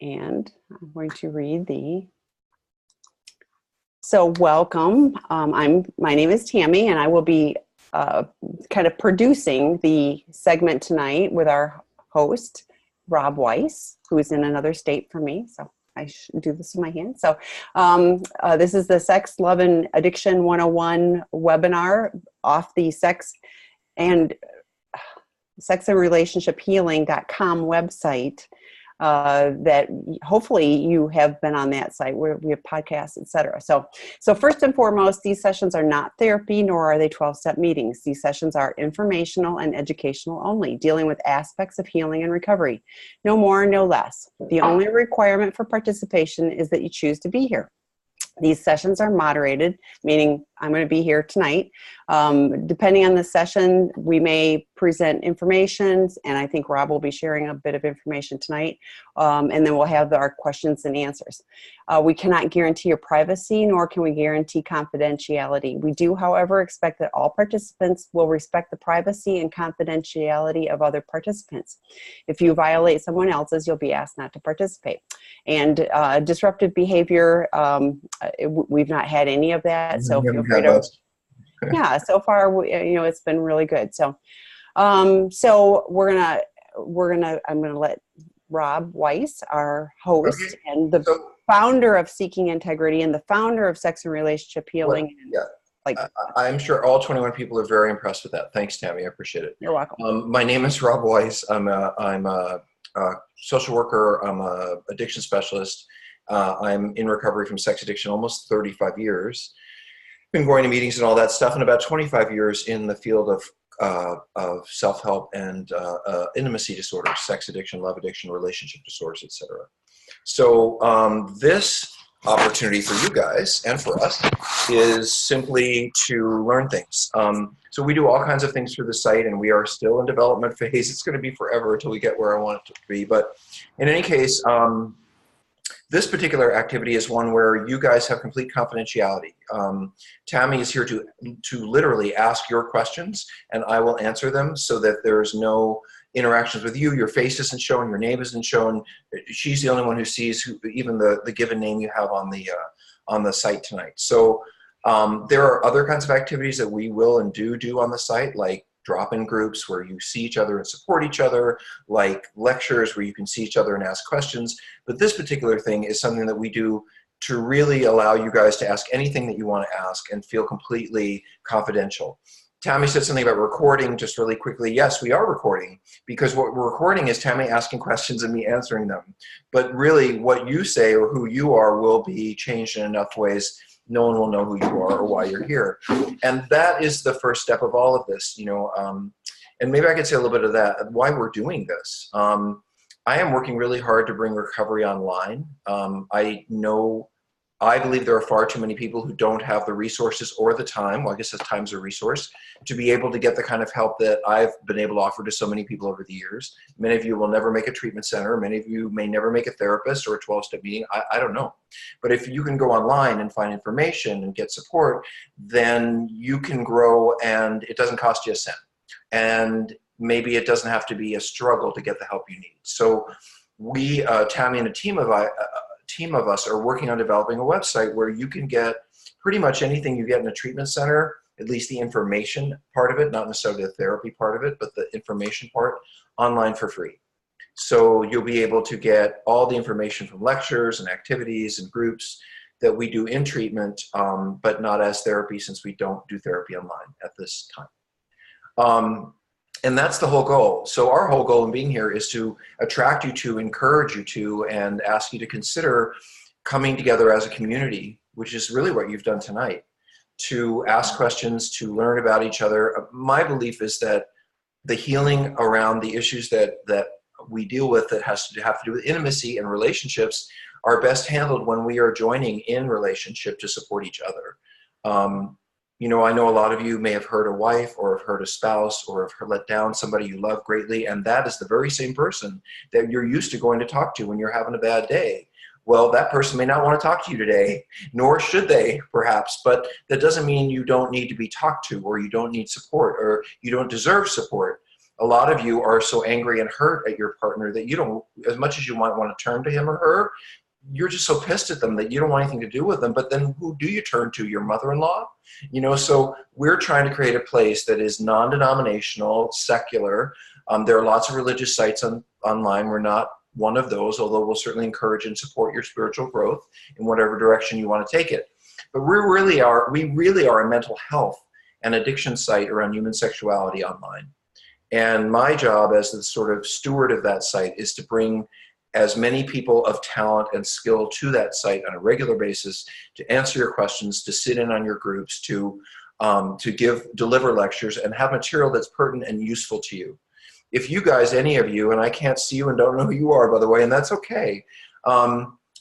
And I'm going to read So welcome. My name is Tammy, and I will be kind of producing the segment tonight with our host, Rob Weiss, who is in another state from me. So I should do this in my hand. So this is the Sex, Love, and Addiction 101 webinar off the Sex and Relationship Healing.com website. That hopefully you have been on that site where we have podcasts, etc. So first and foremost, these sessions are not therapy, nor are they 12-step meetings. These sessions are informational and educational only, dealing with aspects of healing and recovery. No more, no less. The only requirement for participation is that you choose to be here. These sessions are moderated, meaning I'm going to be here tonight. Depending on the session, we may present information, and I think Rob will be sharing a bit of information tonight, and then we'll have our questions and answers. We cannot guarantee your privacy, nor can we guarantee confidentiality. We do, however, expect that all participants will respect the privacy and confidentiality of other participants. If you violate someone else's, you'll be asked not to participate. And disruptive behavior, we've not had any of that, so feel free to. Yeah, so far, it's been really good. So, I'm gonna let Rob Weiss, our host and the founder of Seeking Integrity and the founder of Sex and Relationship Healing. I'm sure all 21 people are very impressed with that. Thanks, Tammy. I appreciate it. You're welcome. My name is Rob Weiss. I'm a social worker. I'm a addiction specialist. I'm in recovery from sex addiction almost 35 years. Been going to meetings and all that stuff, and about 25 years in the field of self-help and intimacy disorders, sex addiction, love addiction, relationship disorders, etc. So this opportunity for you guys and for us is simply to learn things. So we do all kinds of things through the site, and we are still in development phase. It's going to be forever until we get where I want it to be. But in any case, this particular activity is one where you guys have complete confidentiality. Tammy is here to literally ask your questions, and I will answer them so that there's no interactions with you. Your face isn't shown, your name isn't shown. She's the only one who sees even the given name you have on the site tonight. So there are other kinds of activities that we will and do on the site, like drop-in groups where you see each other and support each other, like lectures where you can see each other and ask questions. But this particular thing is something that we do to really allow you guys to ask anything that you want to ask and feel completely confidential. Tammy said something about recording just really quickly. Yes, we are recording, because what we're recording is Tammy asking questions and me answering them. But really what you say or who you are will be changed in enough ways no one will know who you are or why you're here. And that is the first step of all of this, and maybe I could say a little bit of that, why we're doing this. I am working really hard to bring recovery online. I believe there are far too many people who don't have the resources or the time, well, I guess time's a resource, to be able to get the kind of help that I've been able to offer to so many people over the years. Many of you will never make a treatment center. Many of you may never make a therapist or a 12-step meeting. I don't know. But if you can go online and find information and get support, then you can grow, and it doesn't cost you a cent. And maybe it doesn't have to be a struggle to get the help you need. So we, Tammy and a team of us are working on developing a website where you can get pretty much anything you get in a treatment center, at least the information part of it, not necessarily the therapy part of it, but the information part, online for free. So you'll be able to get all the information from lectures and activities and groups that we do in treatment, but not as therapy, since we don't do therapy online at this time. And that's the whole goal. So our whole goal in being here is to attract you to, encourage you to, and ask you to consider coming together as a community, which is really what you've done tonight, to ask questions, to learn about each other. My belief is that the healing around the issues that we deal with that have to do with intimacy and relationships are best handled when we are joining in relationship to support each other. I know a lot of you may have hurt a wife or have hurt a spouse or have let down somebody you love greatly, and that is the very same person that you're used to going to talk to when you're having a bad day. Well, that person may not want to talk to you today, nor should they, perhaps, but that doesn't mean you don't need to be talked to, or you don't need support, or you don't deserve support. A lot of you are so angry and hurt at your partner that you don't, as much as you might want to turn to him or her, you're just so pissed at them that you don't want anything to do with them. But then who do you turn to? Your mother-in-law? You know, so we're trying to create a place that is non-denominational, secular. There are lots of religious sites online. We're not one of those, although we'll certainly encourage and support your spiritual growth in whatever direction you want to take it. But we really are a mental health and addiction site around human sexuality online. And my job as the sort of steward of that site is to bring as many people of talent and skill to that site on a regular basis to answer your questions, to sit in on your groups, to deliver lectures and have material that's pertinent and useful to you. If you guys, any of you, and I can't see you and don't know who you are, by the way, and that's okay.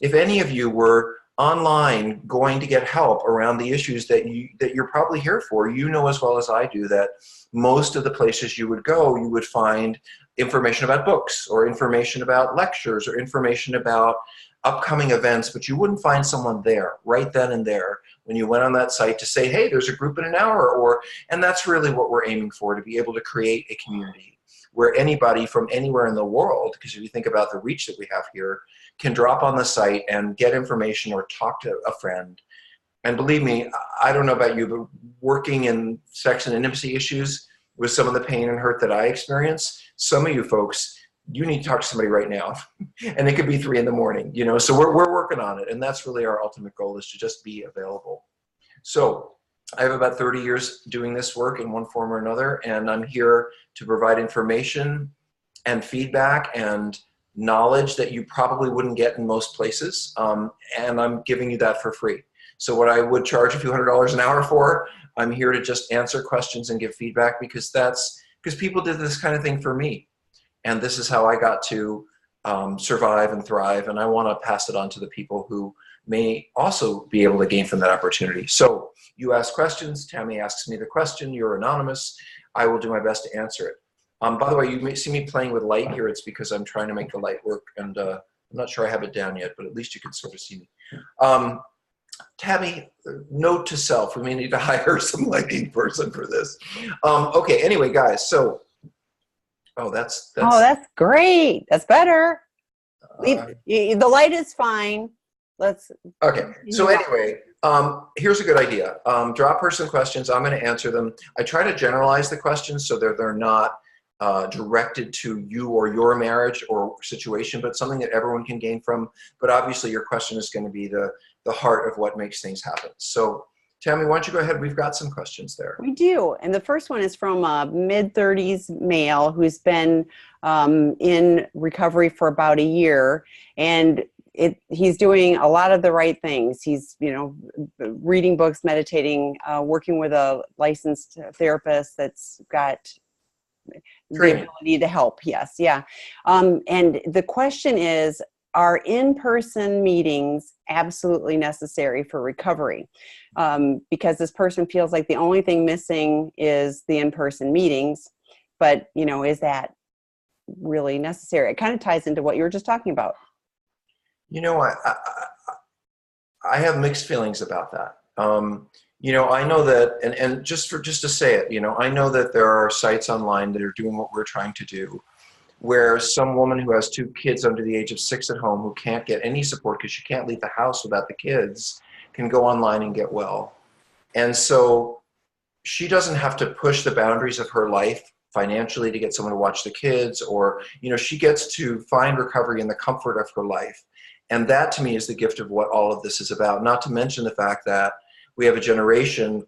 If any of you were online going to get help around the issues that you're probably here for, you know as well as I do that most of the places you would go, you would find information about books or information about lectures or information about upcoming events, but you wouldn't find someone there right then and there when you went on that site to say, hey, there's a group in an hour, and that's really what we're aiming for, to be able to create a community where anybody from anywhere in the world, because if you think about the reach that we have here, can drop on the site and get information or talk to a friend. And believe me, I don't know about you, but working in sex and intimacy issues with some of the pain and hurt that I experience, some of you folks, you need to talk to somebody right now. And it could be 3 in the morning, you know, so we're working on it. And that's really our ultimate goal, is to just be available. So I have about 30 years doing this work in one form or another, and I'm here to provide information and feedback and knowledge that you probably wouldn't get in most places. And I'm giving you that for free. So what I would charge a few $100s an hour for, I'm here to just answer questions and give feedback, because people did this kind of thing for me. And this is how I got to survive and thrive. And I want to pass it on to the people who may also be able to gain from that opportunity. So you ask questions, Tammy asks me the question, you're anonymous. I will do my best to answer it. By the way, you may see me playing with light here. It's because I'm trying to make the light work, and I'm not sure I have it down yet, but at least you can sort of see me. Tammy, note to self, we may need to hire some lighting person for this. Okay, anyway, guys, so, that's great. That's better. The light is fine. Okay, so anyway, here's a good idea. Drop her some questions. I'm going to answer them. I try to generalize the questions so that they're not directed to you or your marriage or situation, but something that everyone can gain from. But obviously your question is going to be the heart of what makes things happen. So Tammy, why don't you go ahead? We've got some questions there. We do. And the first one is from a mid-30s male who's been in recovery for about a year. And he's doing a lot of the right things. He's, reading books, meditating, working with a licensed therapist that's got the ability to help. Yes. Yeah. And the question is, are in-person meetings absolutely necessary for recovery? Because this person feels like the only thing missing is the in-person meetings, but, is that really necessary? It kind of ties into what you were just talking about. I have mixed feelings about that. I know that, and just to say it, I know that there are sites online that are doing what we're trying to do, where some woman who has 2 kids under the age of 6 at home who can't get any support because she can't leave the house without the kids can go online and get well. And so she doesn't have to push the boundaries of her life financially to get someone to watch the kids, or, she gets to find recovery in the comfort of her life. And that to me is the gift of what all of this is about. Not to mention the fact that we have a generation,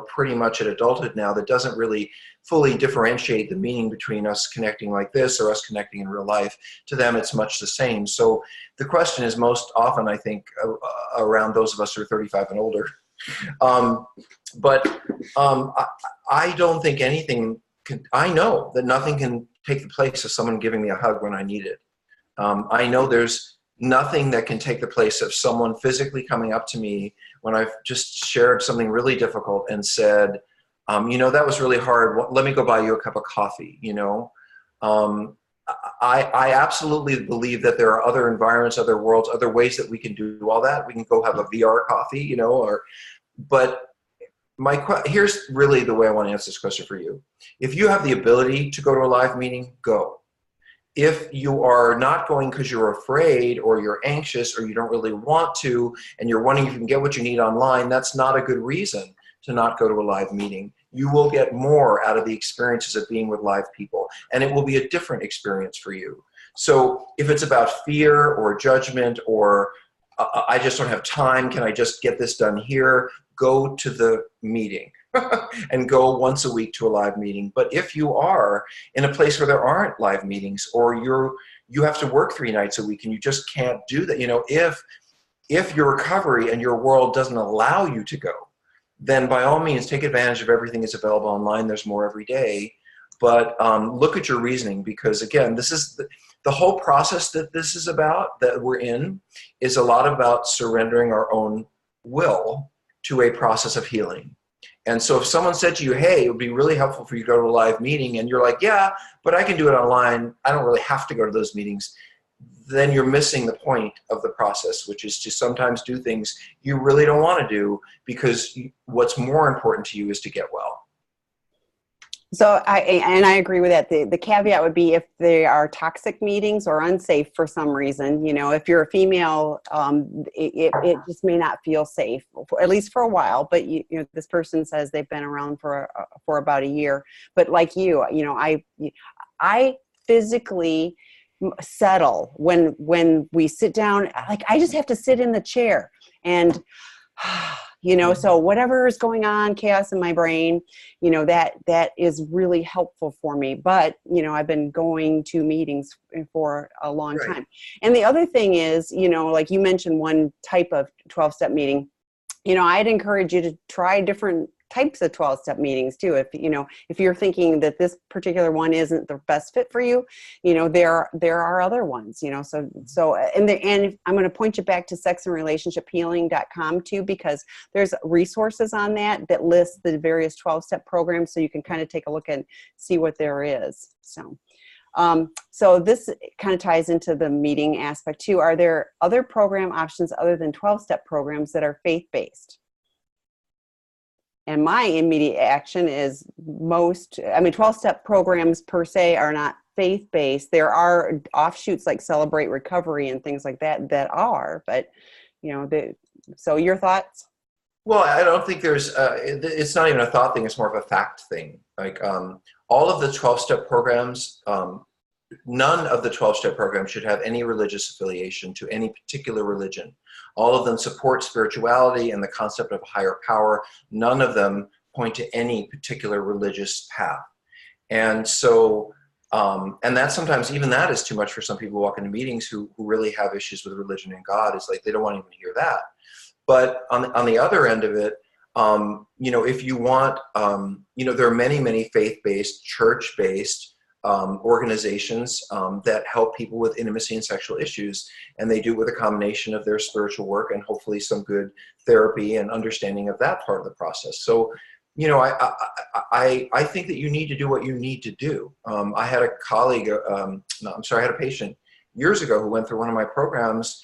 pretty much at adulthood now, that doesn't really fully differentiate the meaning between us connecting like this or us connecting in real life. To them, it's much the same. So the question is most often, I think, around those of us who are 35 and older. I don't think anything can, I know that nothing can take the place of someone giving me a hug when I need it. I know there's nothing that can take the place of someone physically coming up to me when I've just shared something really difficult and said, that was really hard. Let me go buy you a cup of coffee. I absolutely believe that there are other environments, other worlds, other ways that we can do all that. We can go have a VR coffee, but Here's really the way I want to answer this question for you. If you have the ability to go to a live meeting, go. If you are not going because you're afraid or you're anxious or you don't really want to and you're wondering if you can get what you need online, that's not a good reason to not go to a live meeting. You will get more out of the experiences of being with live people, and it will be a different experience for you. So if it's about fear or judgment or I just don't have time, can I just get this done here? Go to the meeting and go once a week to a live meeting. But if you are in a place where there aren't live meetings, or you have to work 3 nights a week and you just can't do that, if your recovery and your world doesn't allow you to go, then by all means take advantage of everything that's available online. There's more every day. But look at your reasoning, because again, this is the whole process that this is about, that we're in, is a lot about surrendering our own will to a process of healing. And so if someone said to you, hey, it would be really helpful for you to go to a live meeting, and you're like, yeah, but I can do it online, I don't really have to go to those meetings, then you're missing the point of the process, which is to sometimes do things you really don't want to do because what's more important to you is to get well. So I agree with that. The caveat would be if they are toxic meetings or unsafe for some reason. If you're a female, it just may not feel safe, at least for a while. But this person says they've been around for about a year. But like I physically settle when we sit down. Like I just have to sit in the chair and. So whatever is going on, chaos in my brain, that is really helpful for me. But, I've been going to meetings for a long time. And the other thing is, like you mentioned one type of 12-step meeting, I'd encourage you to try different types of 12-step meetings too. If you're thinking that this particular one isn't the best fit for you, there are other ones, so and I'm going to point you back to sexandrelationshiphealing.com too, because there's resources on that list the various 12-step programs, so you can kind of take a look and see what there is. So this kind of ties into the meeting aspect too. Are there other program options other than 12-step programs that are faith-based? And my immediate action is 12-step programs per se are not faith-based. There are offshoots like Celebrate Recovery and things like that are, but, so your thoughts? Well, I don't think it's not even a thought thing. It's more of a fact thing. Like all of the 12-step programs, none of the 12-step programs should have any religious affiliation to any particular religion. All of them support spirituality and the concept of higher power. None of them point to any particular religious path. And so, and that sometimes, even that is too much for some people who walk into meetings who really have issues with religion and God. It's like they don't want to even hear that. But on the other end of it, if you want, there are many, many faith-based, church-based organizations that help people with intimacy and sexual issues, and they do it with a combination of their spiritual work and hopefully some good therapy and understanding of that part of the process. So, I think that you need to do what you need to do. I had a colleague, I had a patient years ago who went through one of my programs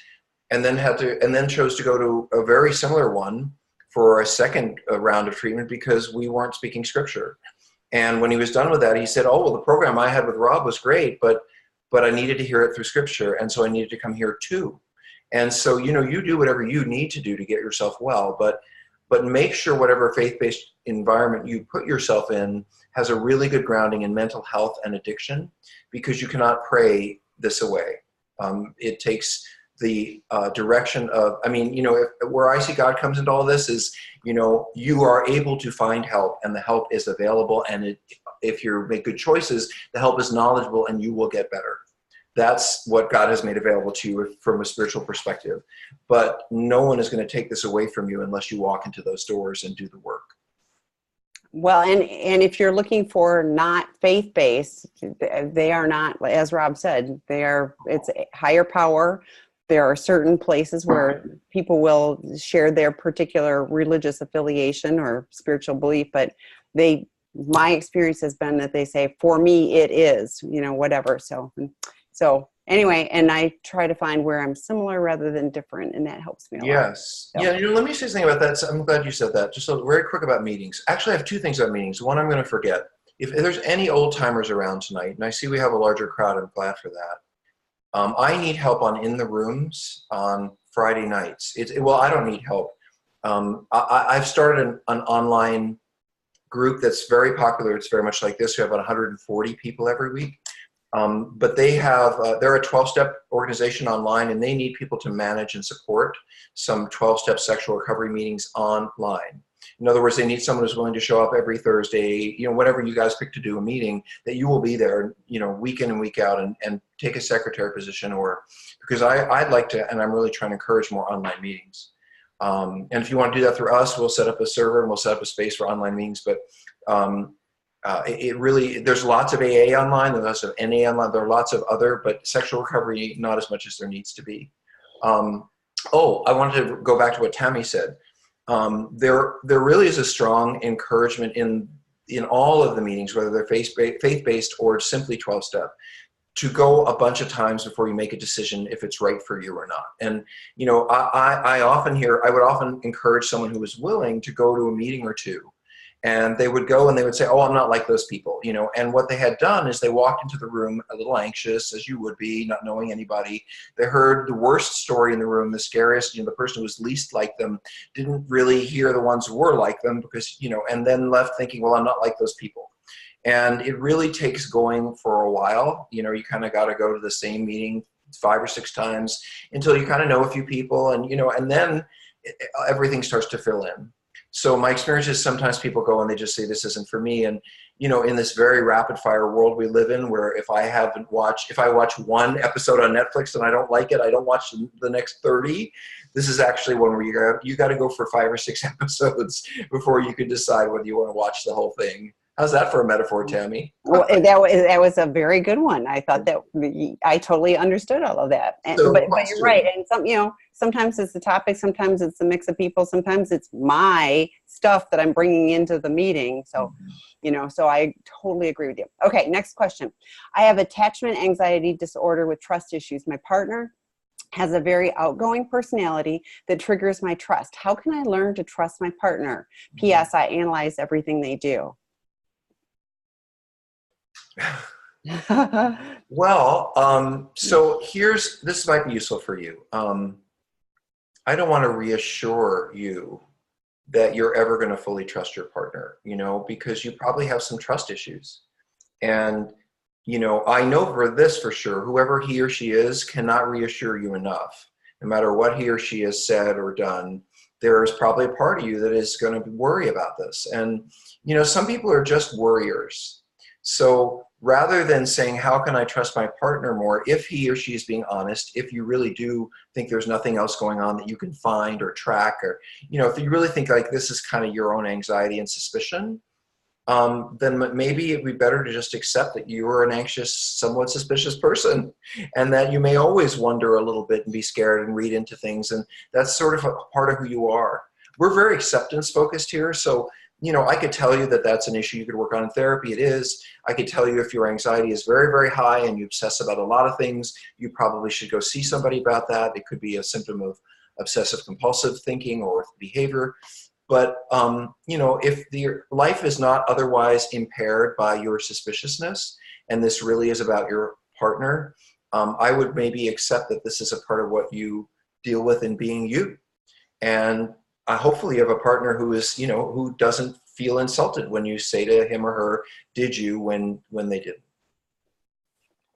and then chose to go to a very similar one for a second round of treatment because we weren't speaking scripture. And when he was done with that, he said, oh, well, the program I had with Rob was great, but I needed to hear it through scripture. And so I needed to come here too. And so, you do whatever you need to do to get yourself well, but make sure whatever faith-based environment you put yourself in has a really good grounding in mental health and addiction, because you cannot pray this away. It takes the direction of, where I see God comes into all this is, you are able to find help, and the help is available. And if you make good choices, the help is knowledgeable and you will get better. That's what God has made available to you from a spiritual perspective. But no one is going to take this away from you unless you walk into those doors and do the work. Well, and if you're looking for not faith-based, they are not, as Rob said, it's higher power. There are certain places where people will share their particular religious affiliation or spiritual belief, but my experience has been that they say, for me, it is, whatever. So anyway, and I try to find where I'm similar rather than different, and that helps me a lot. Yes. So. Yeah, let me say something about that. So I'm glad you said that. Just very quick about meetings. Actually, I have two things about meetings. One, I'm going to forget. If there's any old timers around tonight, and I see we have a larger crowd, I'm glad for that. I need help on in the rooms on Friday nights. Well, I don't need help. I've started an online group that's very popular. It's very much like this. We have about 140 people every week. But they're a 12-step organization online, and they need people to manage and support some 12-step sexual recovery meetings online. In other words, they need someone who's willing to show up every Thursday, whatever you guys pick to do a meeting, that you will be there, week in and week out, and take a secretary position, because I'd like to, and I'm really trying to encourage more online meetings. And if you want to do that through us, we'll set up a server and we'll set up a space for online meetings. But there's lots of AA online, there's lots of NA online, there are lots of other, but sexual recovery, not as much as there needs to be. I wanted to go back to what Tammy said. There really is a strong encouragement in all of the meetings, whether they're faith-based or simply 12-step, to go a bunch of times before you make a decision if it's right for you or not. And, I would often encourage someone who was willing to go to a meeting or two. And they would go and they would say, oh, I'm not like those people, and what they had done is they walked into the room a little anxious, as you would be, not knowing anybody. They heard the worst story in the room, the scariest, the person who was least like them didn't really hear the ones who were like them because, and then left thinking, well, I'm not like those people. And it really takes going for a while. You kind of got to go to the same meeting 5 or 6 times until you kind of know a few people, and, and then everything starts to fill in. So my experience is sometimes people go and they just say, this isn't for me. And, in this very rapid fire world we live in, where if I watch one episode on Netflix and I don't like it, I don't watch the next 30. This is actually one where you got to go for 5 or 6 episodes before you can decide whether you want to watch the whole thing. How's that for a metaphor, Tammy? Well, that was a very good one. I thought that I totally understood all of that. But you're right. And sometimes it's the topic, sometimes it's a mix of people, sometimes it's my stuff that I'm bringing into the meeting. So, so I totally agree with you. Okay, next question. I have attachment anxiety disorder with trust issues. My partner has a very outgoing personality that triggers my trust. How can I learn to trust my partner? P.S. I analyze everything they do. Well, so this might be useful for you. I don't want to reassure you that you're ever going to fully trust your partner, because you probably have some trust issues. And, I know for sure, whoever he or she is cannot reassure you enough. No matter what he or she has said or done, there is probably a part of you that is going to worry about this. And, some people are just worriers. So rather than saying, how can I trust my partner more, if he or she is being honest, if you really do think there's nothing else going on that you can find or track, or, if you really think like this is kind of your own anxiety and suspicion, then maybe it'd be better to just accept that you're an anxious, somewhat suspicious person, and that you may always wonder a little bit and be scared and read into things. And that's sort of a part of who you are. We're very acceptance focused here. So I could tell you that that's an issue you could work on in therapy. It is. I could tell you if your anxiety is very, very high and you obsess about a lot of things, you probably should go see somebody about that. It could be a symptom of obsessive compulsive thinking or behavior. But, if your life is not otherwise impaired by your suspiciousness, and this really is about your partner, I would maybe accept that this is a part of what you deal with in being you. And hopefully you have a partner who is, who doesn't feel insulted when you say to him or her, did you, when they didn't.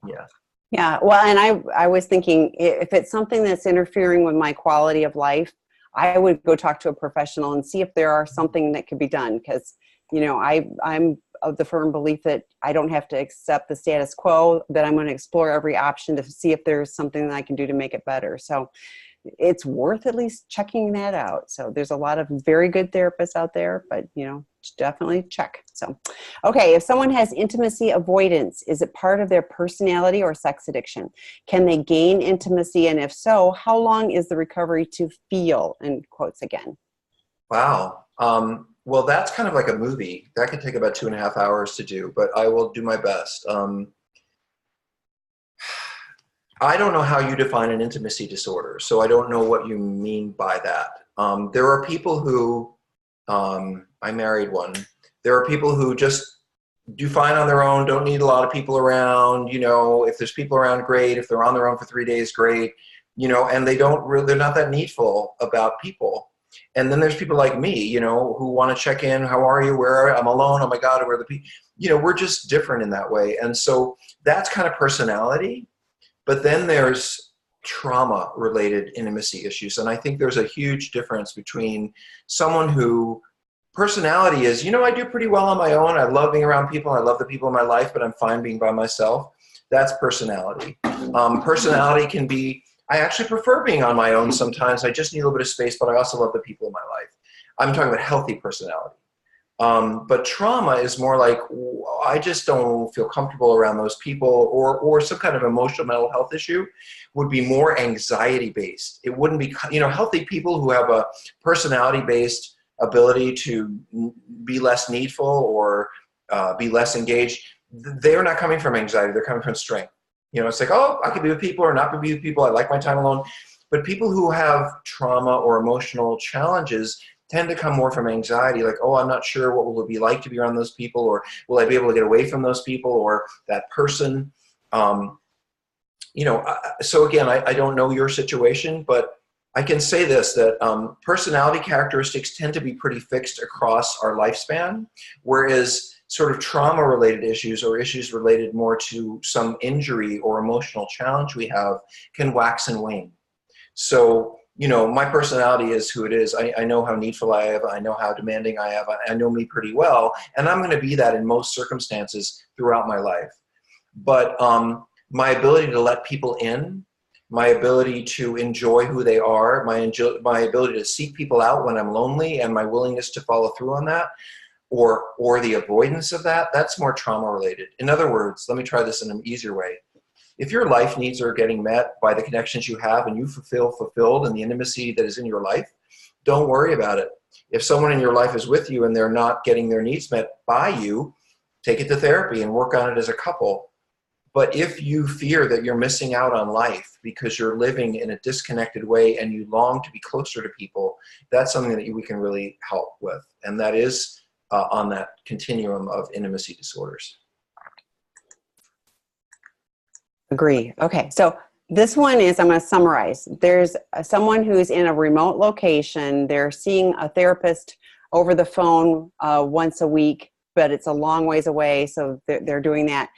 Yeah. Yeah. Well, and I was thinking, if it's something that's interfering with my quality of life, I would go talk to a professional and see if there are something that could be done. Because, I'm of the firm belief that I don't have to accept the status quo, that I'm going to explore every option to see if there's something that I can do to make it better. So it's worth at least checking that out. So there's a lot of very good therapists out there, but definitely check. So, okay. If someone has intimacy avoidance, is it part of their personality or sex addiction? Can they gain intimacy? And if so, how long is the recovery to feel, in quotes again? Wow. Well, that's kind of like a movie. That could take about 2.5 hours to do, but I will do my best. I don't know how you define an intimacy disorder, so I don't know what you mean by that. There are people who, I married one. There are people who just do fine on their own, don't need a lot of people around. You know, if there's people around, great. If they're on their own for 3 days, great. You know, and they're not that needful about people. And then there's people like me, you know, who want to check in. How are you? Where I'm alone. Oh my God, where are the people? You know, we're just different in that way. And so that's kind of personality. But then there's trauma related intimacy issues. And I think there's a huge difference between someone who personality is, you know, I do pretty well on my own. I love being around people. I love the people in my life, but I'm fine being by myself. That's personality. Personality can be, I actually prefer being on my own sometimes. I just need a little bit of space, but I also love the people in my life. I'm talking about healthy personality. But trauma is more like, I just don't feel comfortable around those people, or some kind of emotional mental health issue would be more anxiety based. It wouldn't be, you know, healthy people who have a personality based ability to be less needful or be less engaged. They're not coming from anxiety. They're coming from strength. You know, it's like, oh, I can be with people or not be with people. I like my time alone. But people who have trauma or emotional challenges tend to come more from anxiety, like, oh, I'm not sure what will it be like to be around those people, or will I be able to get away from those people or that person? You know, so again, I don't know your situation, but I can say this, that personality characteristics tend to be pretty fixed across our lifespan, whereas sort of trauma-related issues or issues related more to some injury or emotional challenge we have can wax and wane. So, you know, my personality is who it is. I know how needful I am. I know how demanding I am. I know me pretty well. And I'm going to be that in most circumstances throughout my life. But my ability to let people in, my ability to enjoy who they are, my ability to seek people out when I'm lonely, and my willingness to follow through on that, or the avoidance of that, that's more trauma related. In other words, let me try this in an easier way. If your life needs are getting met by the connections you have and you feel fulfilled in the intimacy that is in your life, don't worry about it. If someone in your life is with you and they're not getting their needs met by you, take it to therapy and work on it as a couple. But if you fear that you're missing out on life because you're living in a disconnected way and you long to be closer to people, that's something that we can really help with. And that is on that continuum of intimacy disorders. Agree. Okay. So this one is, I'm going to summarize. There's someone who's in a remote location. They're seeing a therapist over the phone once a week, but it's a long ways away. So they're doing that.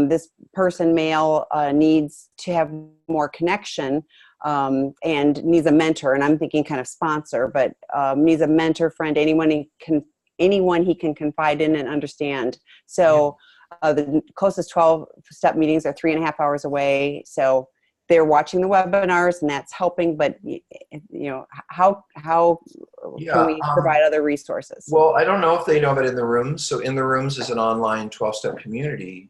This person, male, needs to have more connection and needs a mentor. And I'm thinking kind of sponsor, but needs a mentor, friend, anyone he can confide in and understand. So the closest 12-step meetings are 3.5 hours away. So they're watching the webinars and that's helping, but you know, how can we provide other resources? Well, I don't know if they know about In the Rooms. So In the Rooms is an online 12-step community.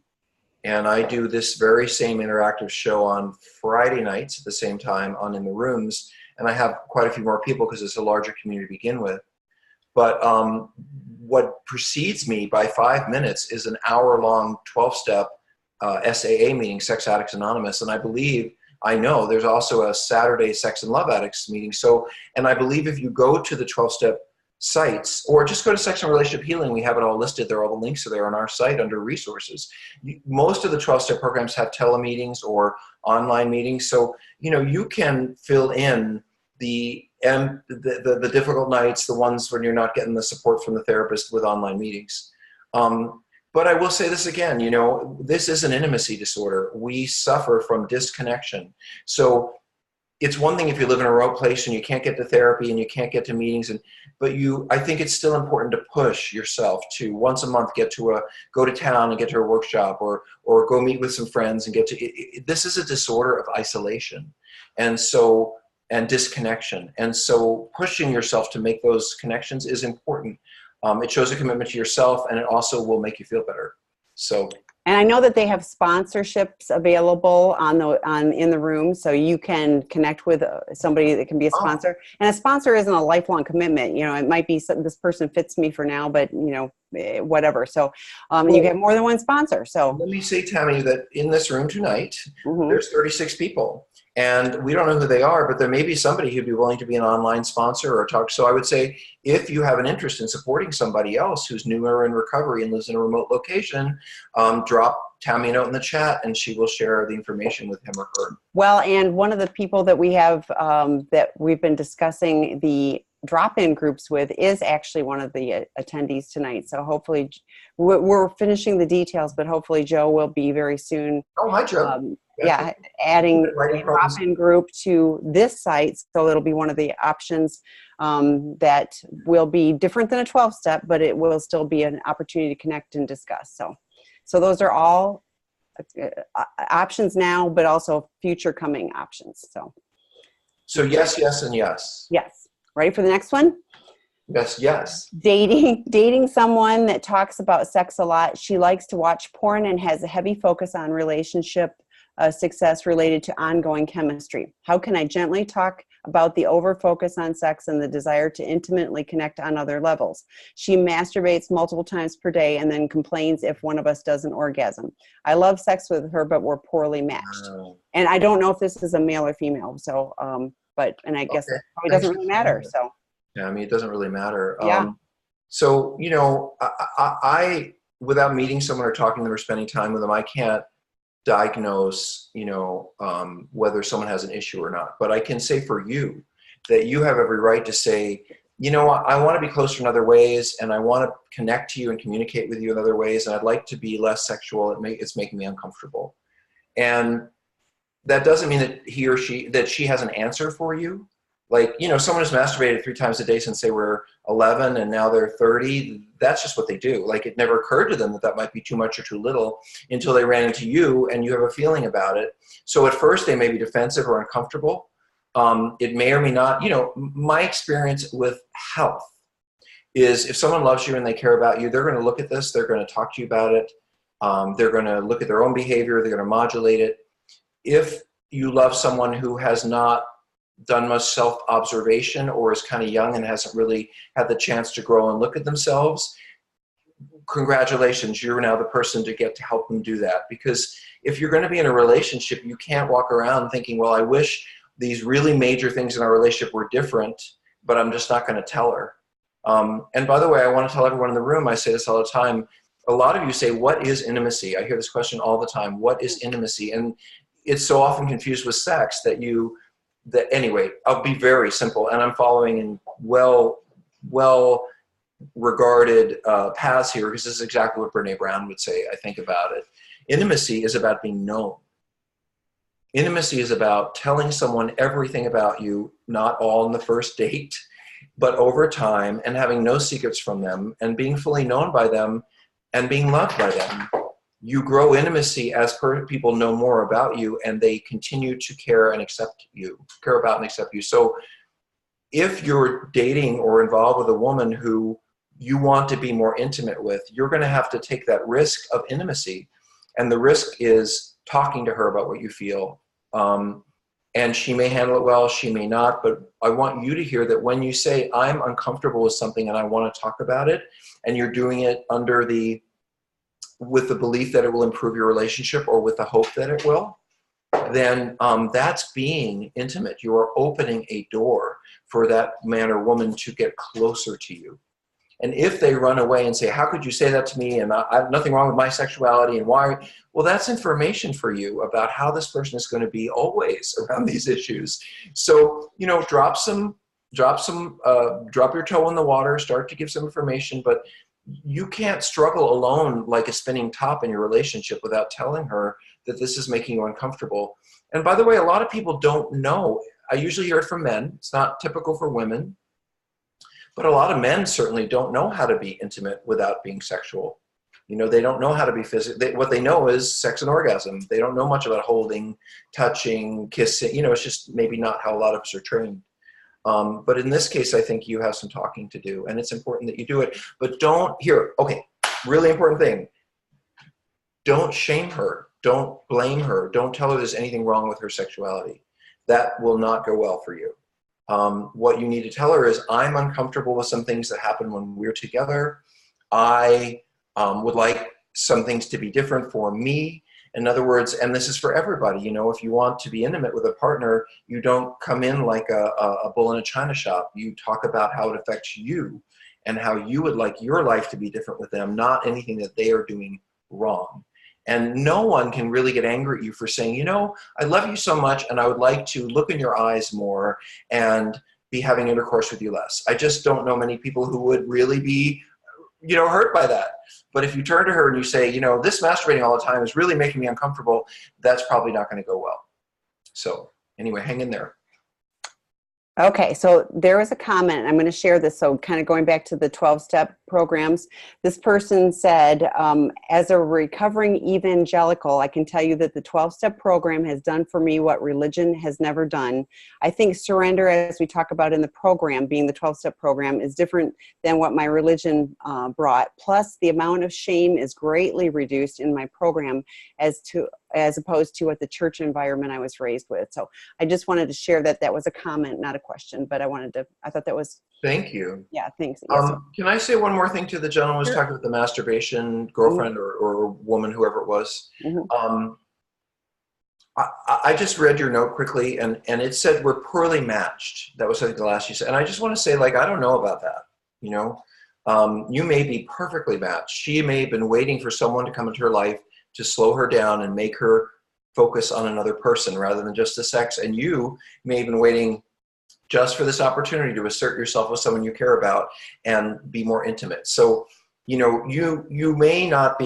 And I do this very same interactive show on Friday nights at the same time on In the Rooms. And I have quite a few more people because it's a larger community to begin with. But what precedes me by 5 minutes is an hour-long 12-step SAA meeting, Sex Addicts Anonymous. And I know there's also a Saturday Sex and Love Addicts meeting. So, and I believe if you go to the 12-step sites, or just go to Sex and Relationship Healing, we have it all listed there. All the links are there on our site under resources. Most of the 12-step programs have telemeetings or online meetings. So, you know, you can fill in the difficult nights, the ones when you're not getting the support from the therapist with online meetings. But I will say this again, you know, this is an intimacy disorder. We suffer from disconnection. So it's one thing if you live in a remote place and you can't get to therapy and you can't get to meetings, but I think it's still important to push yourself to once a month go to town and get to a workshop, or go meet with some friends and this is a disorder of isolation. And disconnection. And so pushing yourself to make those connections is important. It shows a commitment to yourself, and it also will make you feel better. So. And I know that they have sponsorships available on In the Room, so you can connect with somebody that can be a sponsor. And a sponsor isn't a lifelong commitment. You know, it might be this person fits me for now, but you know, whatever. So Well, you get more than one sponsor. So let me say, Tammy, that in this room tonight, mhm. there's 36 people. And we don't know who they are, but there may be somebody who'd be willing to be an online sponsor or talk. So I would say, if you have an interest in supporting somebody else who's newer in recovery and lives in a remote location, drop Tammy a note in the chat and she will share the information with him or her. Well, and one of the people that we have that we've been discussing the drop-in groups with is actually one of the attendees tonight. So hopefully we're finishing the details, but hopefully Joe will be very soon. Oh, hi, Joe. Yeah, adding a drop-in group to this site. So it'll be one of the options that will be different than a 12-step, but it will still be an opportunity to connect and discuss. So those are all options now, but also future coming options. So yes, yes, and yes. Yes. Ready for the next one? Yes, yes. Dating someone that talks about sex a lot. She likes to watch porn and has a heavy focus on relationship success related to ongoing chemistry. How can I gently talk about the over-focus on sex and the desire to intimately connect on other levels? She masturbates multiple times per day and then complains if one of us doesn't orgasm. I love sex with her, but we're poorly matched. Wow. And I don't know if this is a male or female. So, and I guess it probably doesn't really matter. So, yeah, I mean, it doesn't really matter. Yeah. So, I without meeting someone or talking to them or spending time with them, I can't diagnose, whether someone has an issue or not. But I can say for you that you have every right to say, I want to be closer in other ways, and I want to connect to you and communicate with you in other ways, and I'd like to be less sexual. It's making me uncomfortable. And that doesn't mean that she has an answer for you. Like, someone who's masturbated 3 times a day since they were 11 and now they're 30, that's just what they do. Like, it never occurred to them that might be too much or too little until they ran into you and you have a feeling about it. So at first they may be defensive or uncomfortable. It may or may not, my experience with health is if someone loves you and they care about you, they're going to look at this, they're going to talk to you about it. They're going to look at their own behavior, they're going to modulate it. If you love someone who has not done much self-observation or is kind of young and hasn't really had the chance to grow and look at themselves, congratulations, you're now the person to get to help them do that. Because if you're going to be in a relationship, you can't walk around thinking, well, I wish these really major things in our relationship were different, but I'm just not going to tell her. And by the way, I want to tell everyone in the room, I say this all the time, a lot of you say, what is intimacy? I hear this question all the time. What is intimacy? And it's so often confused with sex anyway, I'll be very simple, and I'm following in well regarded paths here, because this is exactly what Brene Brown would say, I think, about it. Intimacy is about being known. Intimacy is about telling someone everything about you, not all in the first date, but over time, and having no secrets from them, and being fully known by them, and being loved by them. You grow intimacy as people know more about you, and they continue to care about and accept you. So if you're dating or involved with a woman who you want to be more intimate with, you're going to have to take that risk of intimacy. And the risk is talking to her about what you feel. And she may handle it well, she may not, but I want you to hear that when you say, I'm uncomfortable with something and I want to talk about it, and you're doing it with the belief that it will improve your relationship or with the hope that it will, then that's being intimate. You are opening a door for that man or woman to get closer to you. And if they run away and say, how could you say that to me? And I have nothing wrong with my sexuality and why? Well, that's information for you about how this person is going to be always around these issues. So, drop your toe in the water, start to give some information, but you can't struggle alone like a spinning top in your relationship without telling her that this is making you uncomfortable. And by the way, a lot of people don't know. I usually hear it from men. It's not typical for women. But a lot of men certainly don't know how to be intimate without being sexual. They don't know how to be physical. What they know is sex and orgasm. They don't know much about holding, touching, kissing. It's just maybe not how a lot of us are trained. But in this case, I think you have some talking to do, and it's important that you do it. But really important thing. Don't shame her. Don't blame her. Don't tell her there's anything wrong with her sexuality. That will not go well for you. What you need to tell her is, I'm uncomfortable with some things that happen when we're together. I would like some things to be different for me. In other words, and this is for everybody, you know, if you want to be intimate with a partner, you don't come in like a bull in a china shop. You talk about how it affects you and how you would like your life to be different with them, not anything that they are doing wrong. And no one can really get angry at you for saying, you know, I love you so much and I would like to look in your eyes more and be having intercourse with you less. I just don't know many people who would really be, you know, hurt by that. But if you turn to her and you say, you know, this masturbating all the time is really making me uncomfortable, that's probably not going to go well. So anyway, hang in there. Okay, so there was a comment, I'm going to share this, so kind of going back to the 12-step programs. This person said, as a recovering evangelical, I can tell you that the 12-step program has done for me what religion has never done. I think surrender, as we talk about in the program, being the 12-step program, is different than what my religion brought. Plus, the amount of shame is greatly reduced in my program as opposed to what the church environment I was raised with. So I just wanted to share that. That was a comment, not a question, but I thought that was. Thank you. Yeah, thanks. Yes, can I say one more thing to the gentleman who was talking about the masturbation girlfriend or woman, whoever it was? Mm-hmm. I just read your note quickly and it said we're poorly matched. That was, I think, the last you said. And I just want to say, like, I don't know about that. You know, you may be perfectly matched. She may have been waiting for someone to come into her life to slow her down and make her focus on another person rather than just the sex. And you may have been waiting just for this opportunity to assert yourself with someone you care about and be more intimate. So, you know, you may not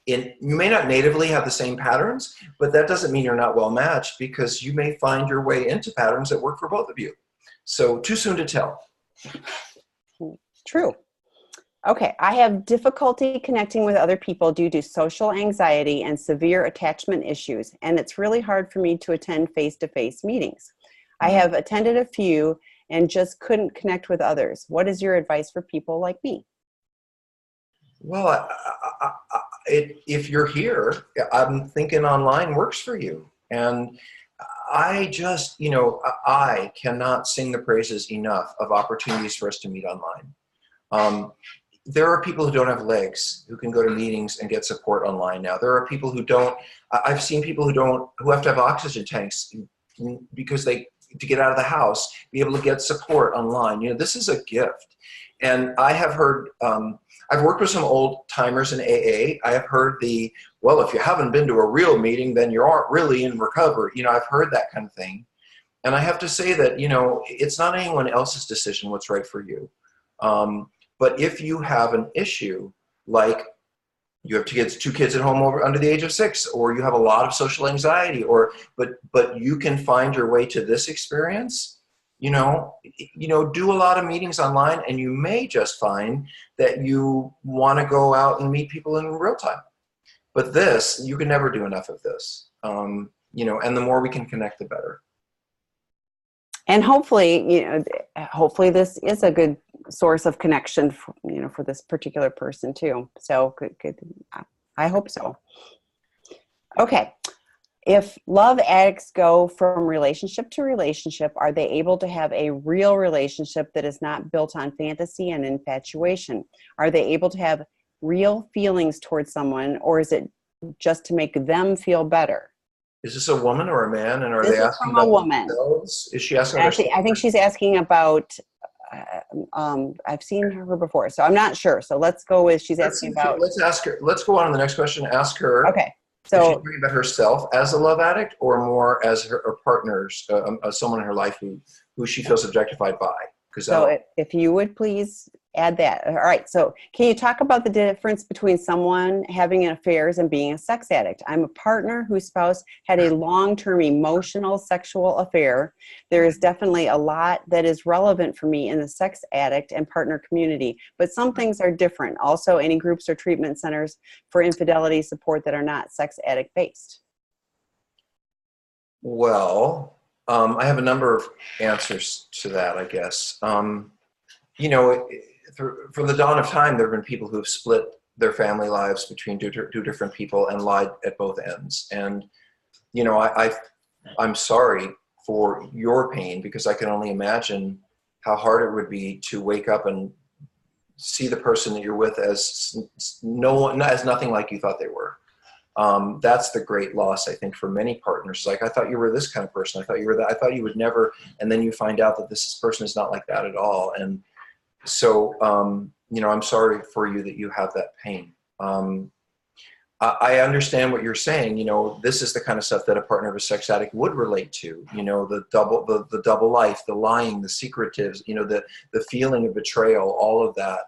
natively have the same patterns, but that doesn't mean you're not well matched, because you may find your way into patterns that work for both of you. So too soon to tell. True. Okay, I have difficulty connecting with other people due to social anxiety and severe attachment issues, and it's really hard for me to attend face-to-face meetings. I have attended a few and just couldn't connect with others. What is your advice for people like me? Well, if you're here, I'm thinking online works for you. And I just, you know, I cannot sing the praises enough of opportunities for us to meet online. There are people who don't have legs who can go to meetings and get support online now. There are people who don't. I've seen people who have to have oxygen tanks because to get out of the house, be able to get support online. You know, this is a gift. And I have heard, I've worked with some old timers in AA. I have heard well, if you haven't been to a real meeting, then you aren't really in recovery. You know, I've heard that kind of thing. And I have to say that, you know, it's not anyone else's decision what's right for you. But if you have an issue, like you have two kids at home under the age of 6, or you have a lot of social anxiety, but you can find your way to this experience, you know, do a lot of meetings online, and you may just find that you want to go out and meet people in real time. But this, you can never do enough of this, you know, and the more we can connect, the better. And hopefully this is a good source of connection for this particular person too. So good. I hope so. Okay. If love addicts go from relationship to relationship, are they able to have a real relationship that is not built on fantasy and infatuation? Are they able to have real feelings towards someone, or is it just to make them feel better? Is this a woman or a man? And are This they is asking from a about woman. themselves? Is she asking about I think she's asking about, I've seen her before, so I'm not sure. So let's go with, she's asking about. Let's ask her. Let's go on to the next question. Ask her. Okay. So if she's talking about herself as a love addict, or more as her partners, someone in her life who she feels objectified by. So if you would please add that. All right. So can you talk about the difference between someone having affairs and being a sex addict? I'm a partner whose spouse had a long-term emotional sexual affair. There is definitely a lot that is relevant for me in the sex addict and partner community, but some things are different. Also, any groups or treatment centers for infidelity support that are not sex addict based? Well, I have a number of answers to that, I guess. You know, from the dawn of time, there have been people who have split their family lives between two different people and lied at both ends. And, you know, I'm sorry for your pain, because I can only imagine how hard it would be to wake up and see the person that you're with as as nothing like you thought they were. That's the great loss, I think, for many partners. Like, I thought you were this kind of person. I thought you were that. I thought you would never. And then you find out that this person is not like that at all. And so, I'm sorry for you that you have that pain. I understand what you're saying. This is the kind of stuff that a partner of a sex addict would relate to. The double life, the lying, the secretives. The feeling of betrayal, all of that.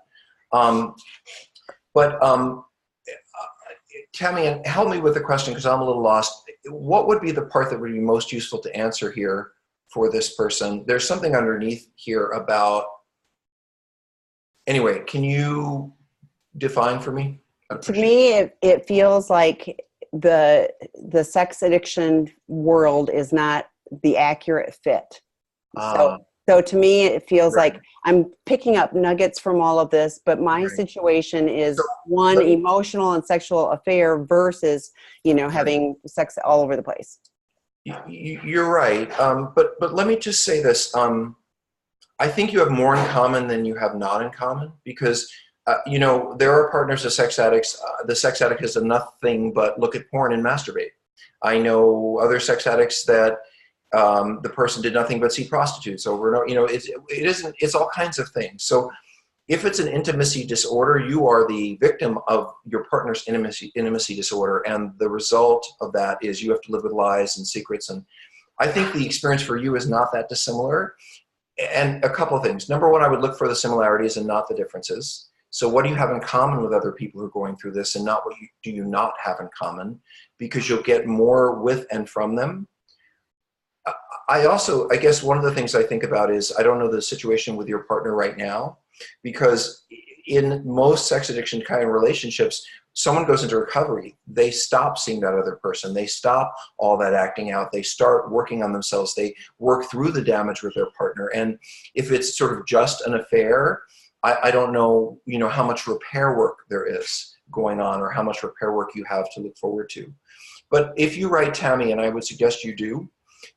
Tammy, and help me with the question because I'm a little lost. What would be the part that would be most useful to answer here for this person? There's something underneath here about. Anyway, can you define for me? To me, it feels like the sex addiction world is not the accurate fit. So to me, it feels like I'm picking up nuggets from all of this, but my situation is one emotional and sexual affair versus, having sex all over the place. You're right. But let me just say this. I think you have more in common than you have not in common because, there are partners of sex addicts. The sex addict has done nothing but look at porn and masturbate. I know other sex addicts that the person did nothing but see prostitutes over and over. It's all kinds of things. So if it's an intimacy disorder, you are the victim of your partner's intimacy disorder. And the result of that is you have to live with lies and secrets. And I think the experience for you is not that dissimilar. And a couple of things. Number one, I would look for the similarities and not the differences. So what do you have in common with other people who are going through this and not what do you not have in common? Because you'll get more with and from them. I guess one of the things I think about is, I don't know the situation with your partner right now, because in most sex addiction kind of relationships, someone goes into recovery, they stop seeing that other person, they stop all that acting out, they start working on themselves, they work through the damage with their partner. And if it's sort of just an affair, I don't know, how much repair work there is going on or how much repair work you have to look forward to. But if you write Tammy, and I would suggest you do,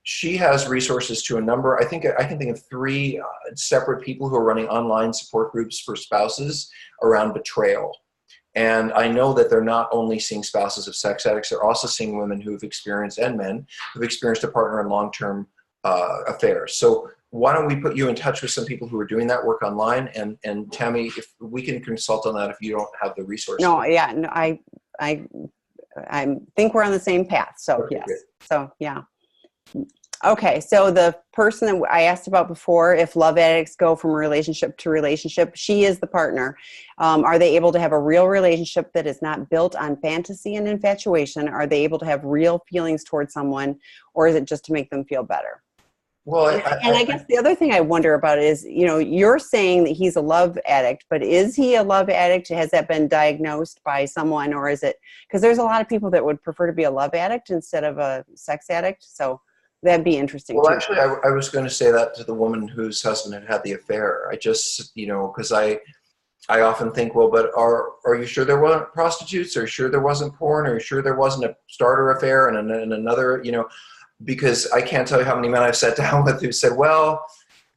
she has resources to a number. I can think of 3 separate people who are running online support groups for spouses around betrayal. And I know that they're not only seeing spouses of sex addicts, they're also seeing women who've experienced, and men who've experienced a partner in long-term affairs. So why don't we put you in touch with some people who are doing that work online? And Tammy, if we can consult on that if you don't have the resources. No, I think we're on the same path. So okay, yes. Good. So yeah. Okay, so the person that I asked about before, if love addicts go from relationship to relationship, she is the partner. Are they able to have a real relationship that is not built on fantasy and infatuation? Are they able to have real feelings towards someone, or is it just to make them feel better? Well, I guess the other thing I wonder about is, you're saying that he's a love addict, but is he a love addict? Has that been diagnosed by someone, or is it, because there's a lot of people that would prefer to be a love addict instead of a sex addict. So that'd be interesting. Well, too. Actually, I was going to say that to the woman whose husband had the affair. I just, because I often think, well, but are you sure there weren't prostitutes? Are you sure there wasn't porn? Are you sure there wasn't a starter affair and another, because I can't tell you how many men I've sat down with who said, well,